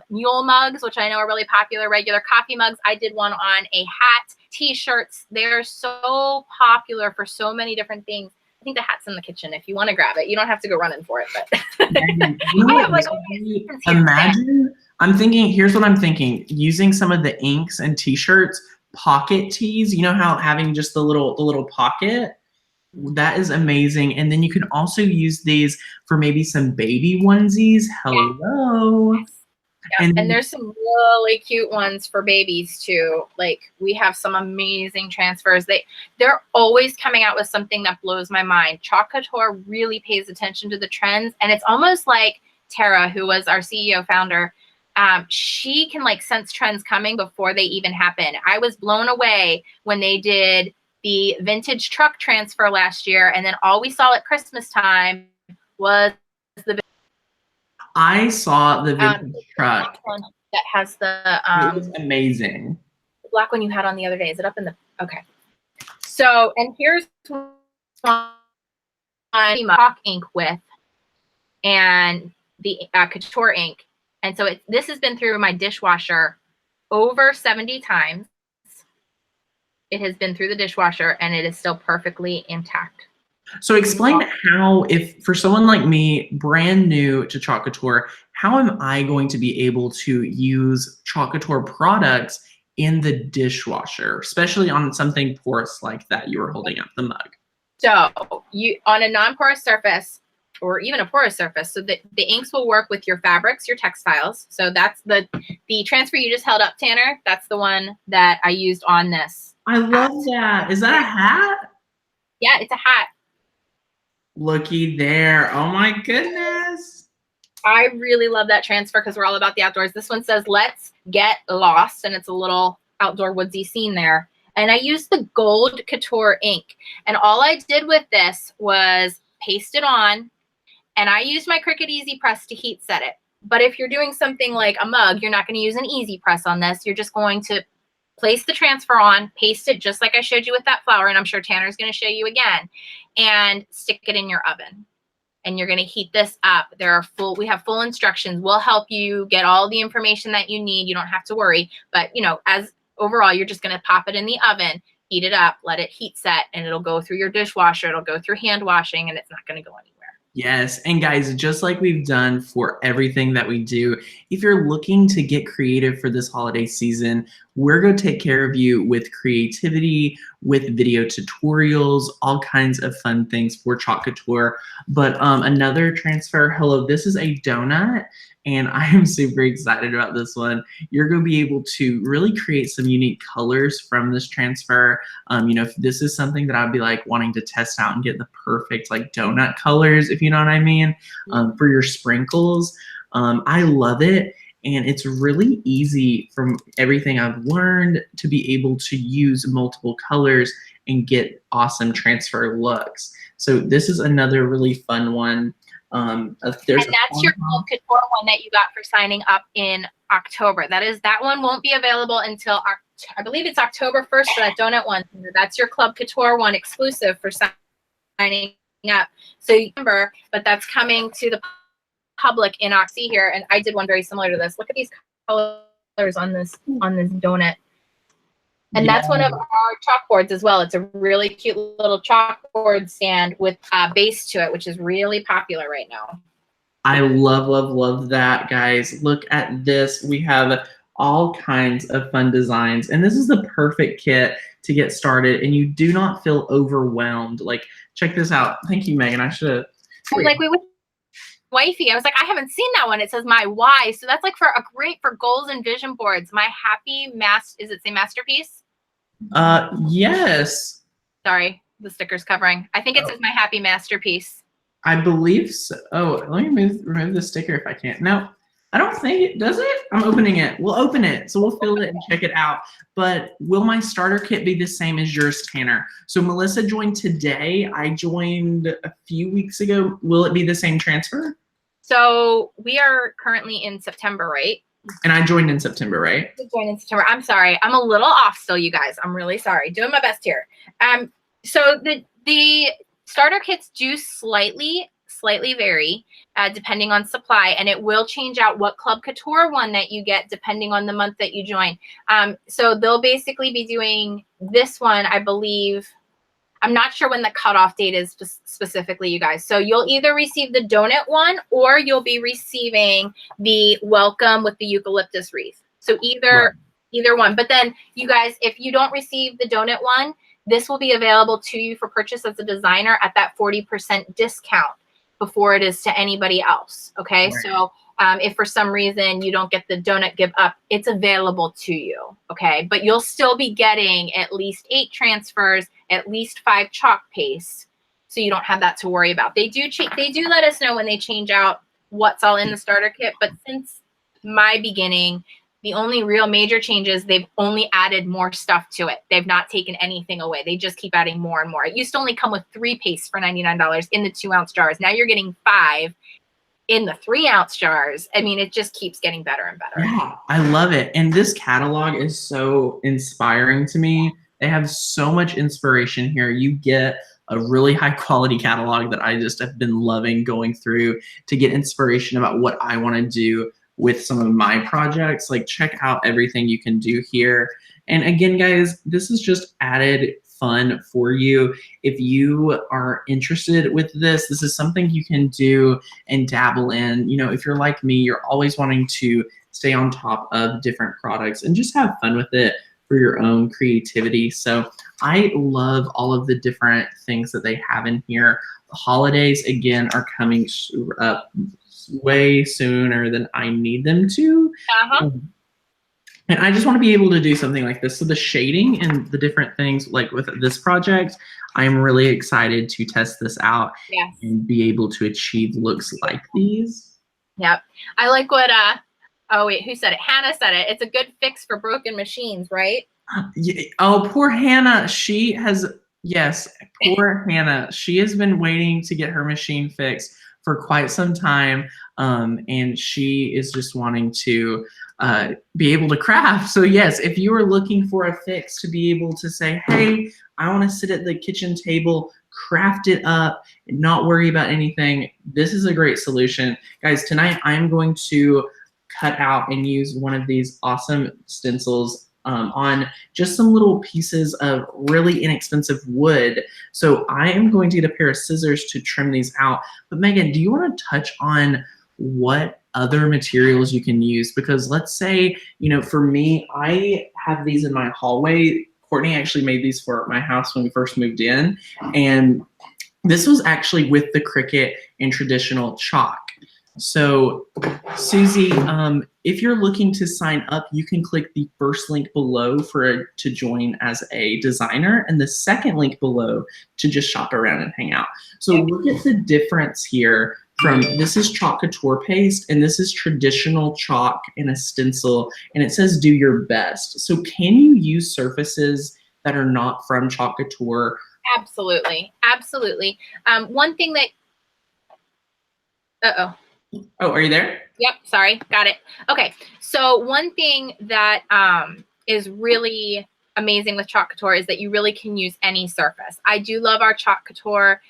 mule mugs, which I know are really popular, regular coffee mugs. I did one on a hat, t-shirts. They're so popular for so many different things. think the hat's in the kitchen if you want to grab it. You don't have to go running for it, but And you know I what have like else all would my be? assistants here today. Imagine, I'm thinking, here's what I'm thinking, using some of the inks and t-shirts, pocket tees, you know how having just the little pocket, that is amazing. And then you can also use these for maybe some baby onesies. Hello. Yeah, and there's some really cute ones for babies too. Like we have some amazing transfers. They're always coming out with something that blows my mind. Chalk Couture really pays attention to the trends, and it's almost like Tara, who was our CEO founder. She can like sense trends coming before they even happen. I was blown away when they did the vintage truck transfer last year, and then all we saw at Christmas time was the I saw the vintage truck. one that has the It was amazing. the black one you had on the other day. Is it up in the okay? So, and here's one chalk ink with, and the couture ink. And so this has been through my dishwasher over 70 times. It has been through the dishwasher and it is still perfectly intact. So explain how, if for someone like me, brand new to Chalk Couture, how am I going to be able to use Chalk Couture products in the dishwasher, especially on something porous like that you were holding up the mug? So you on a non-porous surface or even a porous surface, so that the inks will work with your fabrics, your textiles. So that's the transfer you just held up, Tanner. That's the one that I used on this. I love that. Is that a hat? Yeah, it's a hat. Looky there. Oh my goodness. I really love that transfer because we're all about the outdoors. This one says, let's get lost. And it's a little outdoor woodsy scene there. And I used the gold couture ink. And all I did with this was paste it on. And I used my Cricut Easy Press to heat set it. But if you're doing something like a mug, you're not going to use an Easy Press on this. You're just going to place the transfer on, paste it just like I showed you with that flower, and I'm sure Tanner's going to show you again, and stick it in your oven. And you're going to heat this up. We have full instructions. We'll help you get all the information that you need. You don't have to worry. But, you know, as overall, you're just going to pop it in the oven, heat it up, let it heat set, and it'll go through your dishwasher. It'll go through hand washing, and it's not going to go anywhere. Yes, and guys, just like we've done for everything that we do, if you're looking to get creative for this holiday season, we're going to take care of you with creativity, with video tutorials, all kinds of fun things for Chalk Couture. But another transfer, hello, this is a donut, and I am super excited about this one. You're going to be able to really create some unique colors from this transfer. You know, if this is something that I'd be like wanting to test out and get the perfect like donut colors, if you know what I mean, for your sprinkles. I love it. And it's really easy from everything I've learned to be able to use multiple colors and get awesome transfer looks. So this is another really fun one. And that's your Club Couture one that you got for signing up in October. That one won't be available until I believe it's October 1st for that donut one. That's your Club Couture one exclusive for signing up. So you remember, but that's coming to the public in Oxy here, and I did one very similar to this. Look at these colors on this donut. And that's one of our chalkboards as well. It's a really cute little chalkboard stand with a base to it, which is really popular right now. I love, love, love that, guys. Look at this. We have all kinds of fun designs, and this is the perfect kit to get started, and you do not feel overwhelmed. Like, check this out. Thank you, Megan. I should have. Like, wifey. I was like, I haven't seen that one. It says my why. So that's like great for goals and vision boards. My happy is it say masterpiece? Yes. Sorry, the sticker's covering. I think it says my happy masterpiece. I believe so. Oh, let me remove the sticker if I can. No, I don't think it does it. I'm opening it. We'll open it. So we'll fill it and check it out. But will my starter kit be the same as yours, Tanner? So Melissa joined today. I joined a few weeks ago. Will it be the same transfer? So we are currently in September, right? And I joined in September, right? You joined in September. I'm sorry. I'm a little off still, you guys. I'm really sorry. Doing my best here. So the starter kits do slightly vary depending on supply, and it will change out what Club Couture one that you get depending on the month that you join. So they'll basically be doing this one, I believe. I'm not sure when the cutoff date is specifically, you guys. So you'll either receive the donut one or you'll be receiving the welcome with the eucalyptus wreath. So either one. But then you guys, if you don't receive the donut one, this will be available to you for purchase as a designer at that 40% discount before it is to anybody else. Okay. Right. So if for some reason you don't get the donut give up, it's available to you. Okay. But you'll still be getting at least 8 transfers, at least 5 chalk pastes. So you don't have that to worry about. They do let us know when they change out what's all in the starter kit. But since my beginning, the only real major changes, they've only added more stuff to it. They've not taken anything away. They just keep adding more and more. It used to only come with 3 pastes for $99 in the 2-ounce jars. Now you're getting 5 in the 3-ounce jars. I mean, it just keeps getting better and better. Yeah, I love it. And this catalog is so inspiring to me. They have so much inspiration here. You get a really high quality catalog that I just have been loving going through to get inspiration about what I want to do with some of my projects. Like, check out everything you can do here. And again, guys, this is just added fun for you. If you are interested with this, this is something you can do and dabble in. You know, if you're like me, you're always wanting to stay on top of different products and just have fun with it for your own creativity. So I love all of the different things that they have in here. The holidays, again, are coming up way sooner than I need them to. And I just want to be able to do something like this. So the shading and the different things, like with this project, I'm really excited to test this out and be able to achieve looks like these. Yep. I like what, oh wait, who said it? Hannah said it. It's a good fix for broken machines, right? Oh, poor Hannah. She has, yes, poor Hannah. She has been waiting to get her machine fixed for quite some time, and she is just wanting to be able to craft. So yes, if you are looking for a fix to be able to say, hey, I want to sit at the kitchen table, craft it up, and not worry about anything, this is a great solution. Guys, tonight I'm going to cut out and use one of these awesome stencils on just some little pieces of really inexpensive wood. So I am going to get a pair of scissors to trim these out. But Megan, do you want to touch on what other materials you can use? Because let's say, you know, for me, I have these in my hallway. Courtney actually made these for my house when we first moved in. And this was actually with the Cricut and traditional chalk. So Susie, if you're looking to sign up, you can click the first link below to join as a designer, and the second link below to just shop around and hang out. So look at the difference here from, this is chalk couture paste and this is traditional chalk and a stencil, and it says do your best. So can you use surfaces that are not from chalk couture? Absolutely, absolutely. One thing that, Oh, are you there? Yep, sorry, got it. Okay, so one thing that is really amazing with Chalk Couture is that you really can use any surface. I do love our Chalk Couture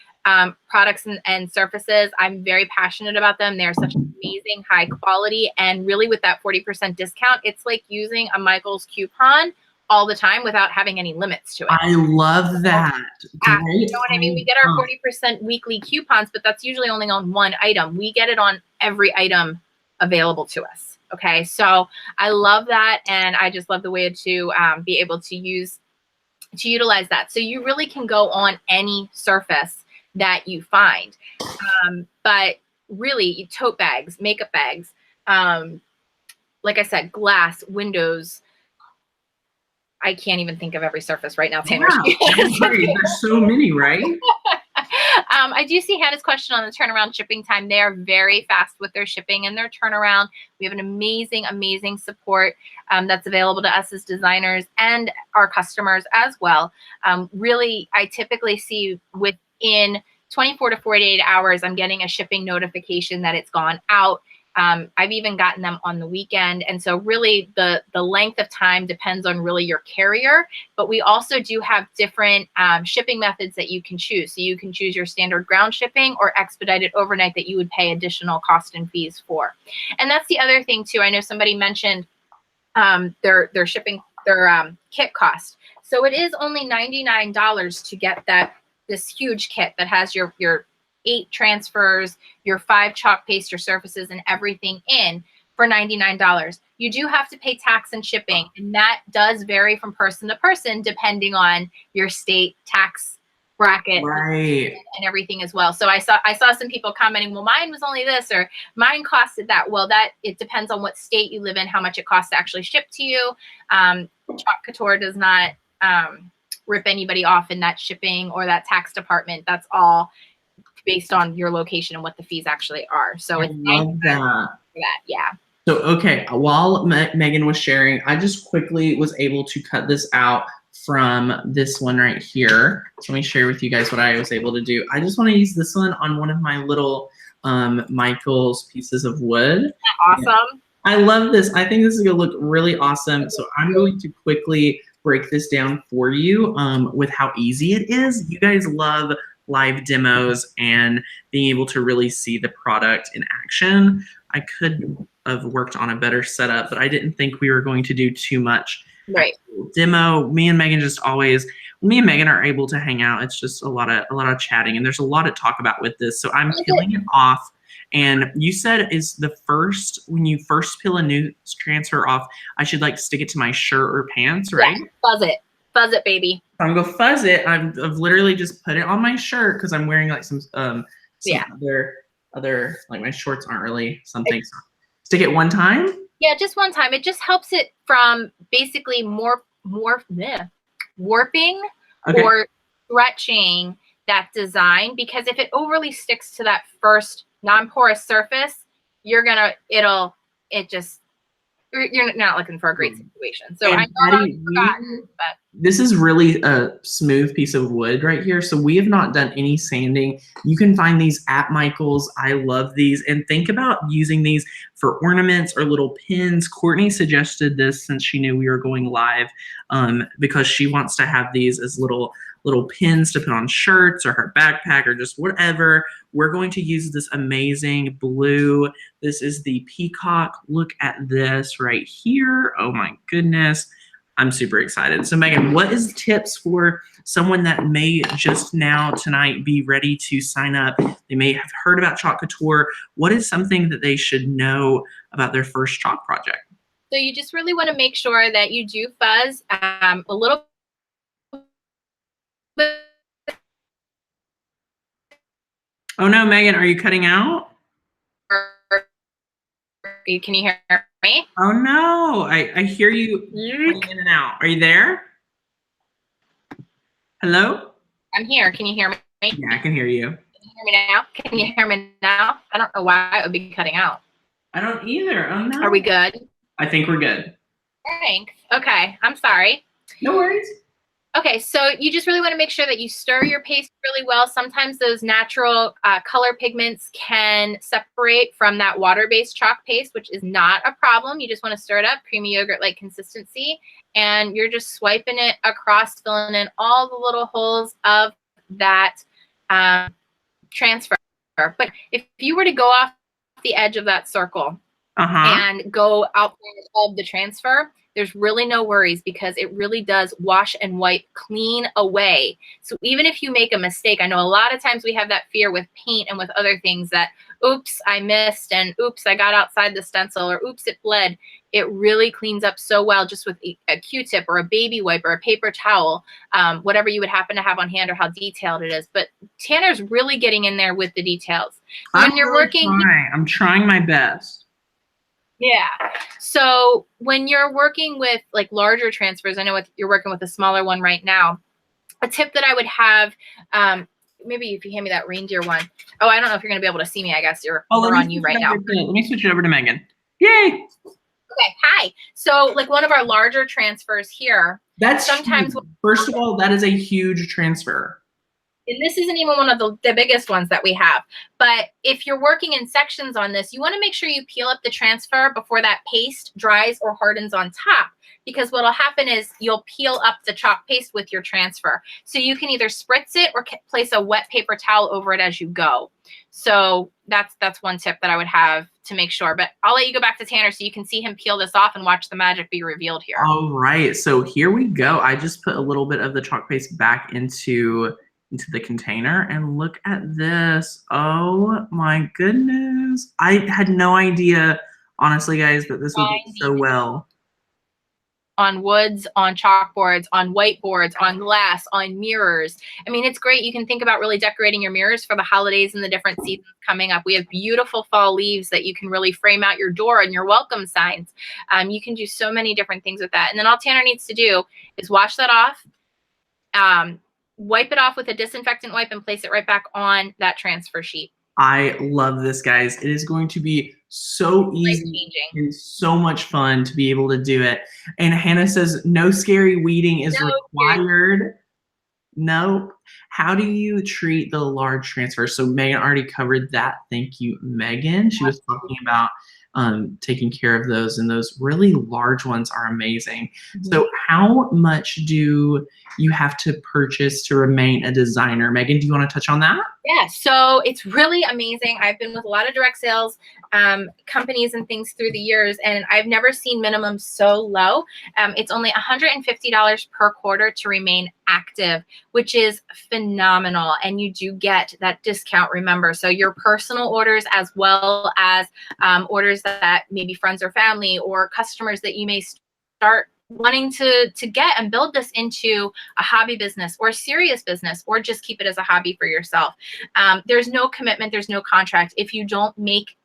products and surfaces. I'm very passionate about them. They're such amazing high quality, and really with that 40% discount, it's like using a Michael's coupon all the time without having any limits to it. I love that. You know what I mean? We get our 40% weekly coupons, but that's usually only on one item. We get it on every item available to us. Okay, so I love that, and I just love the way to be able to utilize that. So you really can go on any surface that you find, but really tote bags, makeup bags, like I said, glass, windows. I can't even think of every surface right now, Tanner. Yeah, there's so many, right? I do see Hannah's question on the turnaround shipping time. They are very fast with their shipping and their turnaround. We have an amazing, amazing support that's available to us as designers and our customers as well. Really, I typically see within 24 to 48 hours, I'm getting a shipping notification that it's gone out. I've even gotten them on the weekend. And so really the length of time depends on really your carrier, but we also do have different shipping methods that you can choose. So you can choose your standard ground shipping or expedited overnight that you would pay additional cost and fees for. And that's the other thing too. I know somebody mentioned their shipping, their kit cost. So it is only $99 to get that this huge kit that has your 8 transfers, your 5 chalk paste, your surfaces, and everything in for $99. You do have to pay tax and shipping, and that does vary from person to person depending on your state tax bracket and everything as well. So I saw some people commenting, well, mine was only this, or mine costed that. Well, it depends on what state you live in, how much it costs to actually ship to you. Chalk Couture does not rip anybody off in that shipping or that tax department. That's all based on your location and what the fees actually are. So it's love that. For that. Yeah. So, okay, while Megan was sharing, I just quickly was able to cut this out from this one right here. So let me share with you guys what I was able to do. I just want to use this one on one of my little Michael's pieces of wood. Awesome. Yeah. I love this. I think this is going to look really awesome. So I'm going to quickly break this down for you with how easy it is. You guys love live demos and being able to really see the product in action. I could have worked on a better setup, but I didn't think we were going to do too much demo. Me and Megan me and Megan are able to hang out. It's just a lot of chatting, and there's a lot to talk about with this. So I'm peeling it off. And you said when you first peel a new transfer off, I should like stick it to my shirt or pants, right? Yeah, fuzz it, baby. I'm gonna fuzz it. I've literally just put it on my shirt because I'm wearing like some other like my shorts aren't really something. So stick it one time. Yeah, just one time. It just helps it from basically warping or stretching that design, because if it overly sticks to that first non-porous surface, you're not looking for a great situation. So I know I've forgotten, but this is really a smooth piece of wood right here. So we have not done any sanding. You can find these at Michael's. I love these. And think about using these for ornaments or little pins. Courtney suggested this since she knew we were going live because she wants to have these as little pins to put on shirts or her backpack or just whatever. We're going to use this amazing blue. This is the peacock. Look at this right here. Oh my goodness. I'm super excited. So Megan, what is tips for someone that may just now tonight be ready to sign up? They may have heard about Chalk Couture. What is something that they should know about their first chalk project? So you just really want to make sure that you do fuzz a little bit. Oh no, Megan, are you cutting out? Can you hear me? Oh no, I hear you in and out. Are you there? Hello? I'm here. Can you hear me? Yeah, I can hear you. Can you hear me now? Can you hear me now? I don't know why it would be cutting out. I don't either. Oh no. Are we good? I think we're good. Thanks. Okay, I'm sorry. No worries. Okay, so you just really want to make sure that you stir your paste really well. Sometimes those natural color pigments can separate from that water-based chalk paste, which is not a problem. You just want to stir it up, creamy yogurt-like consistency, and you're just swiping it across, filling in all the little holes of that transfer. But if you were to go off the edge of that circle and go outside of the transfer, there's really no worries because it really does wash and wipe clean away. So even if you make a mistake, I know a lot of times we have that fear with paint and with other things that, oops, I missed, and oops, I got outside the stencil, or oops, it bled. It really cleans up so well just with a Q-tip or a baby wipe or a paper towel, whatever you would happen to have on hand or how detailed it is. But Tanner's really getting in there with the details. When you're working, I'm trying my best. Yeah. So when you're working with like larger transfers, I know you're working with a smaller one right now. A tip that I would have, maybe if you hand me that reindeer one. Oh, I don't know if you're going to be able to see me. I guess we're on you right now. Let me switch it over to Megan. Yay. Okay. Hi. So like one of our larger transfers here. That's sometimes, first of all, that is a huge transfer. And this isn't even one of the biggest ones that we have. But if you're working in sections on this, you want to make sure you peel up the transfer before that paste dries or hardens on top. Because what will happen is you'll peel up the chalk paste with your transfer. So you can either spritz it or place a wet paper towel over it as you go. So that's one tip that I would have to make sure. But I'll let you go back to Tanner so you can see him peel this off and watch the magic be revealed here. All right. So here we go. I just put a little bit of the chalk paste back into into the container. And look at this. Oh my goodness. I had no idea, honestly, guys, that this would work so well. On woods, on chalkboards, on whiteboards, on glass, on mirrors. I mean, it's great. You can think about really decorating your mirrors for the holidays and the different seasons coming up. We have beautiful fall leaves that you can really frame out your door and your welcome signs. You can do so many different things with that. And then all Tanner needs to do is wash that off, wipe it off with a disinfectant wipe, and place it right back on that transfer sheet. I love this, guys. It is going to be so easy and so much fun to be able to do it. And Hannah says, no scary weeding is required. Nope. How do you treat the large transfer? So Megan already covered that. Thank you, Megan. She was talking about taking care of those, and those really large ones are amazing. So how much do you have to purchase to remain a designer? Megan, do you want to touch on that? Yeah, so it's really amazing. I've been with a lot of direct sales companies and things through the years, and I've never seen minimums so low. It's only $150 per quarter to remain active, which is phenomenal. And you do get that discount, remember. So your personal orders, as well as orders that maybe friends or family or customers that you may start wanting to get and build this into a hobby business or a serious business, or just keep it as a hobby for yourself. There's no commitment, there's no contract. If you don't make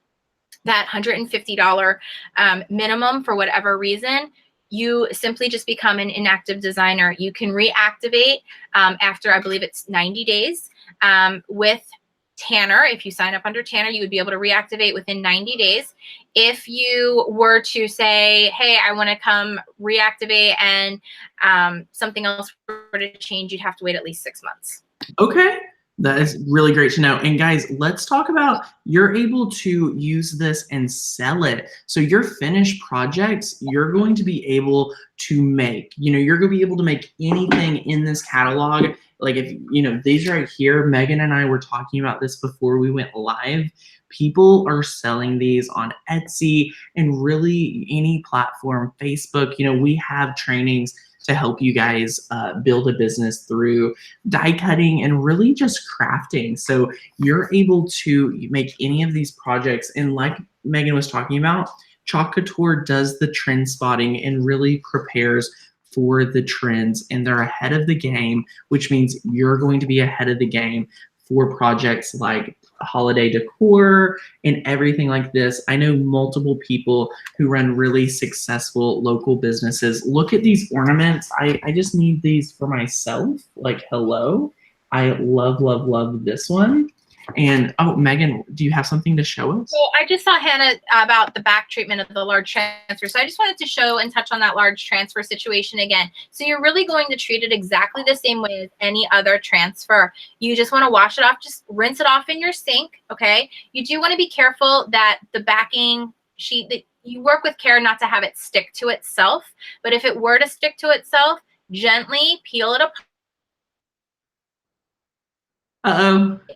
that $150 minimum for whatever reason, you simply just become an inactive designer. You can reactivate after, I believe it's 90 days with Tanner. If you sign up under Tanner, you would be able to reactivate within 90 days. If you were to say, hey, I want to come reactivate and something else were to change, you'd have to wait at least 6 months. Okay. That is really great to know. And guys, let's talk about, you're able to use this and sell it. So your finished projects, you're going to be able to make, you're going to be able to make anything in this catalog. Like if, these right here, Megan and I were talking about this before we went live. People are selling these on Etsy and really any platform, Facebook. We have trainings to help you guys build a business through die cutting and really just crafting. So you're able to make any of these projects. And like Megan was talking about, Chalk Couture does the trend spotting and really prepares for the trends, and they're ahead of the game, which means you're going to be ahead of the game for projects like holiday decor and everything like this. I know multiple people who run really successful local businesses. Look at these ornaments. I just need these for myself. Like, hello. I love, love, love this one. And oh, Megan, do you have something to show us? So I just saw Hannah about the back treatment of the large transfer. So I just wanted to show and touch on that large transfer situation again. So you're really going to treat it exactly the same way as any other transfer. You just want to wash it off, just rinse it off in your sink, okay? You do want to be careful that the backing sheet, that you work with care not to have it stick to itself. But if it were to stick to itself, gently peel it apart.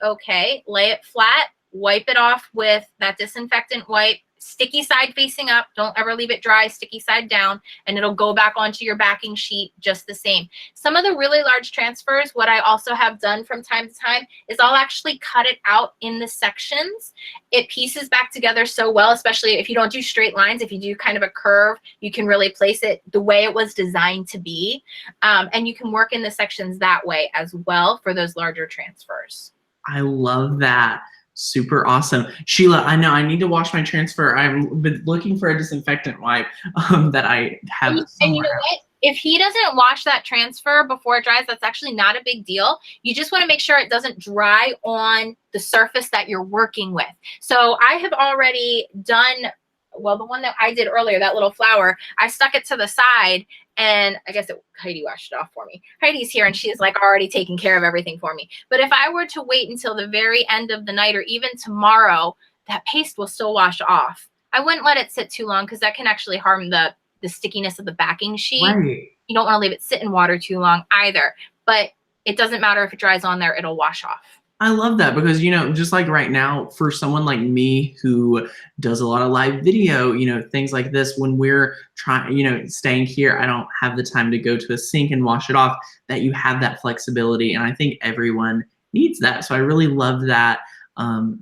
Okay, lay it flat, wipe it off with that disinfectant wipe, sticky side facing up. Don't ever leave it dry, sticky side down, and it'll go back onto your backing sheet just the same. Some of the really large transfers, what I also have done from time to time is I'll actually cut it out in the sections. It pieces back together so well, especially if you don't do straight lines. If you do kind of a curve, you can really place it the way it was designed to be. And you can work in the sections that way as well for those larger transfers. I love that. Super awesome. Sheila, I know I need to wash my transfer. I've been looking for a disinfectant wipe that I have somewhere. And you know what? If he doesn't wash that transfer before it dries, that's actually not a big deal. You just want to make sure it doesn't dry on the surface that you're working with. So I have already done, well, the one that I did earlier, that little flower, I stuck it to the side, and I guess Heidi washed it off for me. Heidi's here and she's like already taking care of everything for me. But if I were to wait until the very end of the night or even tomorrow, that paste will still wash off. I wouldn't let it sit too long because that can actually harm the stickiness of the backing sheet. Right. You don't want to leave it sit in water too long either. But it doesn't matter if it dries on there, it'll wash off. I love that because, you know, just like right now, for someone like me who does a lot of live video, you know, things like this, when we're trying, you know, staying here, I don't have the time to go to a sink and wash it off, that you have that flexibility. And I think everyone needs that. So I really love that.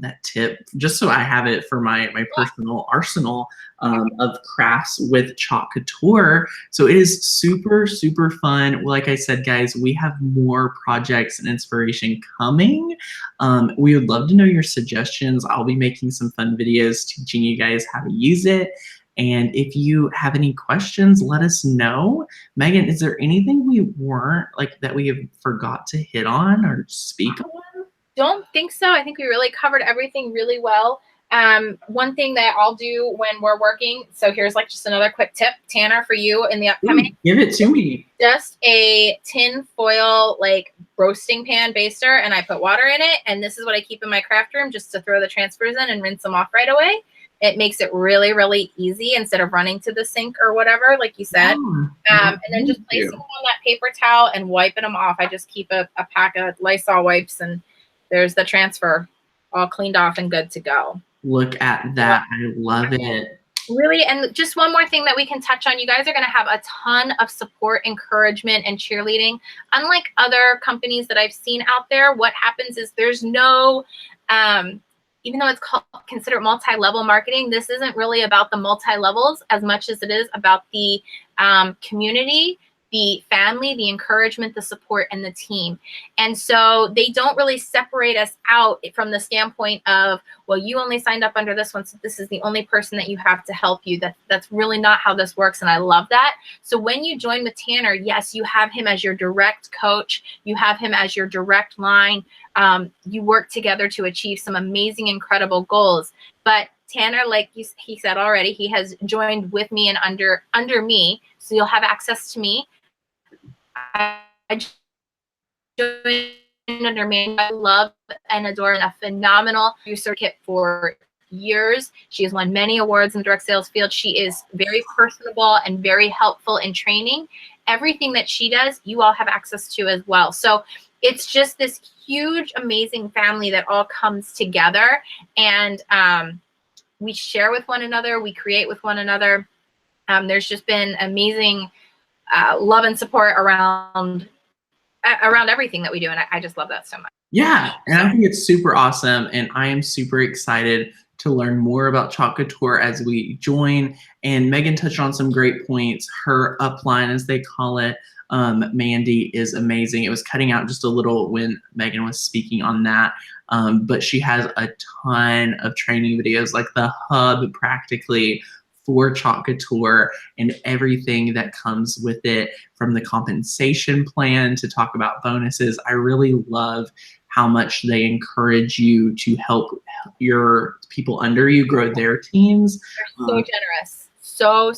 That tip, just so I have it for my personal arsenal of crafts with Chalk Couture. So it is super, super fun. Like I said, guys, we have more projects and inspiration coming. We would love to know your suggestions. I'll be making some fun videos teaching you guys how to use it. And if you have any questions, let us know. Megan, is there anything we weren't, like, that we have forgot to hit on or speak on? Don't think so. I think we really covered everything really well. One thing that I'll do when we're working, so here's like just another quick tip, Tanner, for you in the upcoming. Ooh, give it to me. Just a tin foil like roasting pan baster, and I put water in it, and this is what I keep in my craft room just to throw the transfers in and rinse them off right away. It makes it really, really easy instead of running to the sink or whatever, like you said. And then just placing them on that paper towel and wiping them off. I just keep a pack of Lysol wipes, and there's the transfer all cleaned off and good to go. Look at that. I love it. Really, and just one more thing that we can touch on. You guys are going to have a ton of support, encouragement, and cheerleading. Unlike other companies that I've seen out there, what happens is there's no, even though it's considered multi-level marketing, this isn't really about the multi-levels as much as it is about the community, the family, the encouragement, the support, and the team. And so they don't really separate us out from the standpoint of, well, you only signed up under this one, so this is the only person that you have to help you. That's really not how this works, and I love that. So when you join with Tanner, yes, you have him as your direct coach. You have him as your direct line. You work together to achieve some amazing, incredible goals. But Tanner, like he said already, he has joined with me and under me, so you'll have access to me. I joined under me. I love and adore a phenomenal user kit for years. She has won many awards in the direct sales field. She is very personable and very helpful in training. Everything that she does, you all have access to as well. So it's just this huge, amazing family that all comes together, and we share with one another. We create with one another. There's just been amazing love and support around everything that we do, and I just love that so much. Yeah, and I think it's super awesome, and I am super excited to learn more about Chalk Couture as we join. And Megan touched on some great points. Her upline, as they call it, Mandy, is amazing. It was cutting out just a little when Megan was speaking on that, but she has a ton of training videos, like the hub practically for Chalk Couture and everything that comes with it, from the compensation plan to talk about bonuses. I really love how much they encourage you to help your people under you grow their teams. They're so generous. So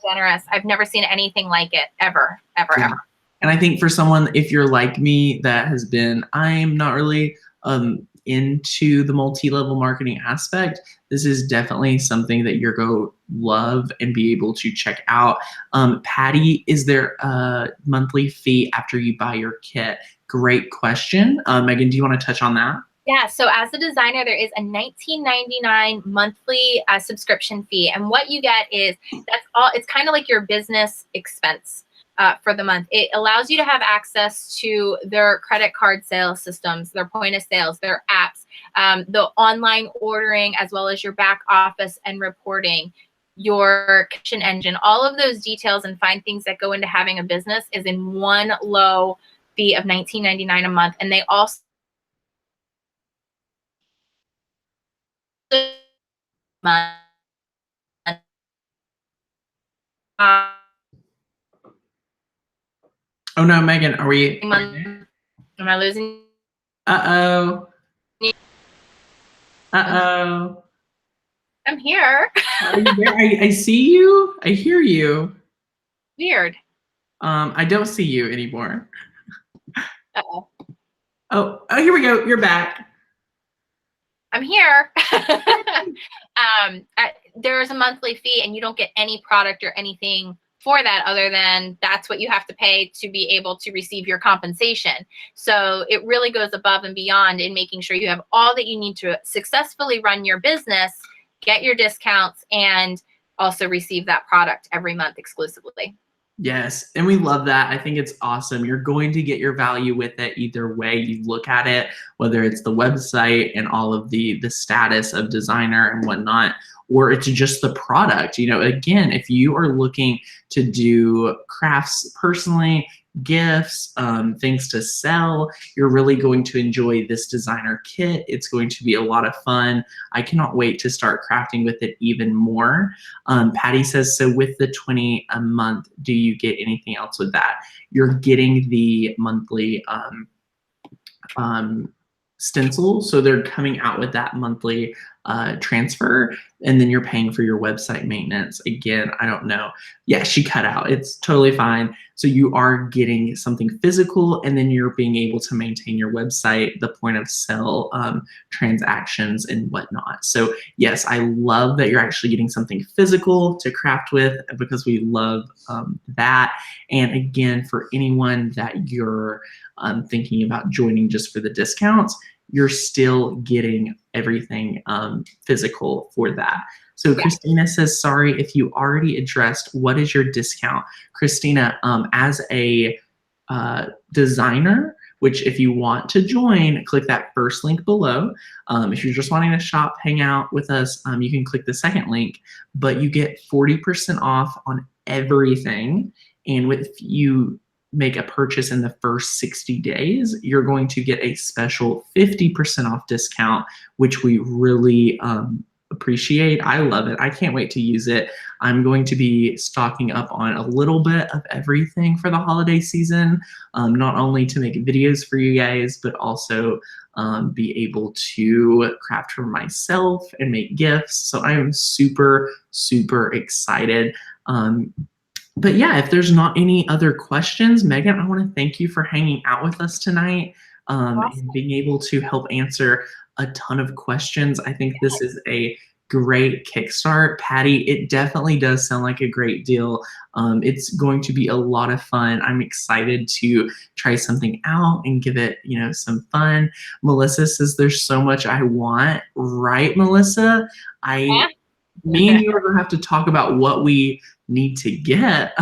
generous. I've never seen anything like it, ever. And I think for someone, if you're like me, that has been, I'm not really into the multi-level marketing aspect, this is definitely something that you're going to love and be able to check out. Patty, is there a monthly fee after you buy your kit? Great question. Megan, do you want to touch on that? Yeah, so as a designer, there is a $19.99 monthly subscription fee. And what you get is, that's all, it's kind of like your business expense for the month. It allows you to have access to their credit card sales systems, their point of sales, their apps, the online ordering, as well as your back office and reporting, your kitchen engine. All of those details and fine things that go into having a business is in one low fee of $19.99 a month. And they also Oh no, Megan, are we? Am I losing? Uh-oh. Uh-oh. I'm here. Are you there? I see you. I hear you. Weird. I don't see you anymore. Uh-oh. Oh, here we go. You're back. I'm here. There's a monthly fee, and you don't get any product or anything for that other than that's what you have to pay to be able to receive your compensation. So it really goes above and beyond in making sure you have all that you need to successfully run your business, get your discounts, and also receive that product every month exclusively. Yes, and we love that. I think it's awesome. You're going to get your value with it either way you look at it, whether it's the website and all of the status of designer and whatnot, or it's just the product. You know, again, if you are looking to do crafts personally, gifts, things to sell, you're really going to enjoy this designer kit. It's going to be a lot of fun. I cannot wait to start crafting with it even more. Patty says, so with the $20 a month, do you get anything else with that? You're getting the monthly stencil, so they're coming out with that monthly transfer, and then you're paying for your website maintenance. Again, I don't know. Yeah, she cut out. It's totally fine. So you are getting something physical, and then you're being able to maintain your website, the point of sale transactions and whatnot. So yes, I love that you're actually getting something physical to craft with, because we love that. And again, for anyone that you're thinking about joining just for the discounts, you're still getting everything physical for that. So yeah. Christina says, sorry if you already addressed, what is your discount? Christina, as a designer, which if you want to join, click that first link below. If you're just wanting to shop, hang out with us, you can click the second link, but you get 40% off on everything. And if you make a purchase in the first 60 days, you're going to get a special 50% off discount, which we really appreciate. I love it. I can't wait to use it. I'm going to be stocking up on a little bit of everything for the holiday season, not only to make videos for you guys, but also be able to craft for myself and make gifts. So I am super, super excited. But yeah, if there's not any other questions, Megan, I want to thank you for hanging out with us tonight and being able to help answer a ton of questions. I think this is a great kickstart. Patty, it definitely does sound like a great deal. It's going to be a lot of fun. I'm excited to try something out and give it, you know, some fun. Melissa says there's so much I want. Right, Melissa? Me and you are going to have to talk about what we need to get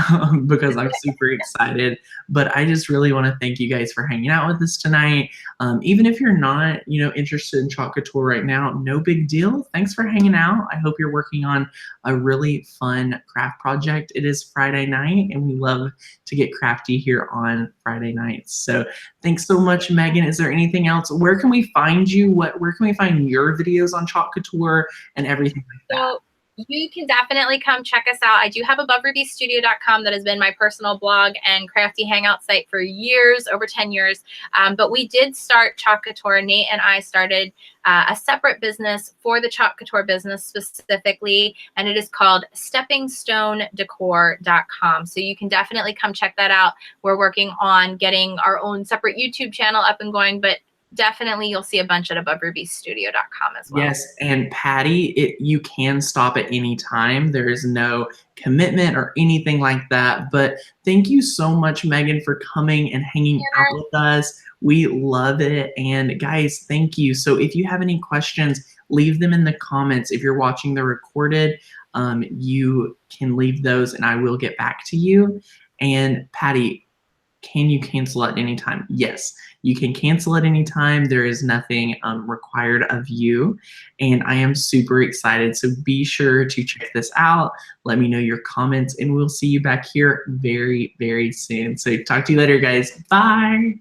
because I'm super excited. But I just really want to thank you guys for hanging out with us tonight. Even if you're not, you know, interested in Chalk Couture right now, no big deal. Thanks for hanging out. I hope you're working on a really fun craft project. It is Friday night, and we love to get crafty here on Friday nights. So thanks so much, Megan. Is there anything else? Where can we find you? Where can we find your videos on Chalk Couture and everything like that? So you can definitely come check us out. I do have AboveRubyStudio.com that has been my personal blog and crafty hangout site for years, over 10 years. But we did start Chalk Couture. Nate and I started a separate business for the Chalk Couture business specifically, and it is called SteppingStoneDecor.com. So you can definitely come check that out. We're working on getting our own separate YouTube channel up and going, but definitely you'll see a bunch at AboveRubyStudio.com as well. Yes, and Patty, you can stop at any time. There is no commitment or anything like that. But thank you so much, Megan, for coming and hanging out with us. We love it. And guys, thank you. So if you have any questions, leave them in the comments. If you're watching the recorded, you can leave those and I will get back to you. And Patty, can you cancel at any time? Yes, you can cancel at any time. There is nothing required of you. And I am super excited. So be sure to check this out. Let me know your comments and we'll see you back here very, very soon. So talk to you later, guys. Bye.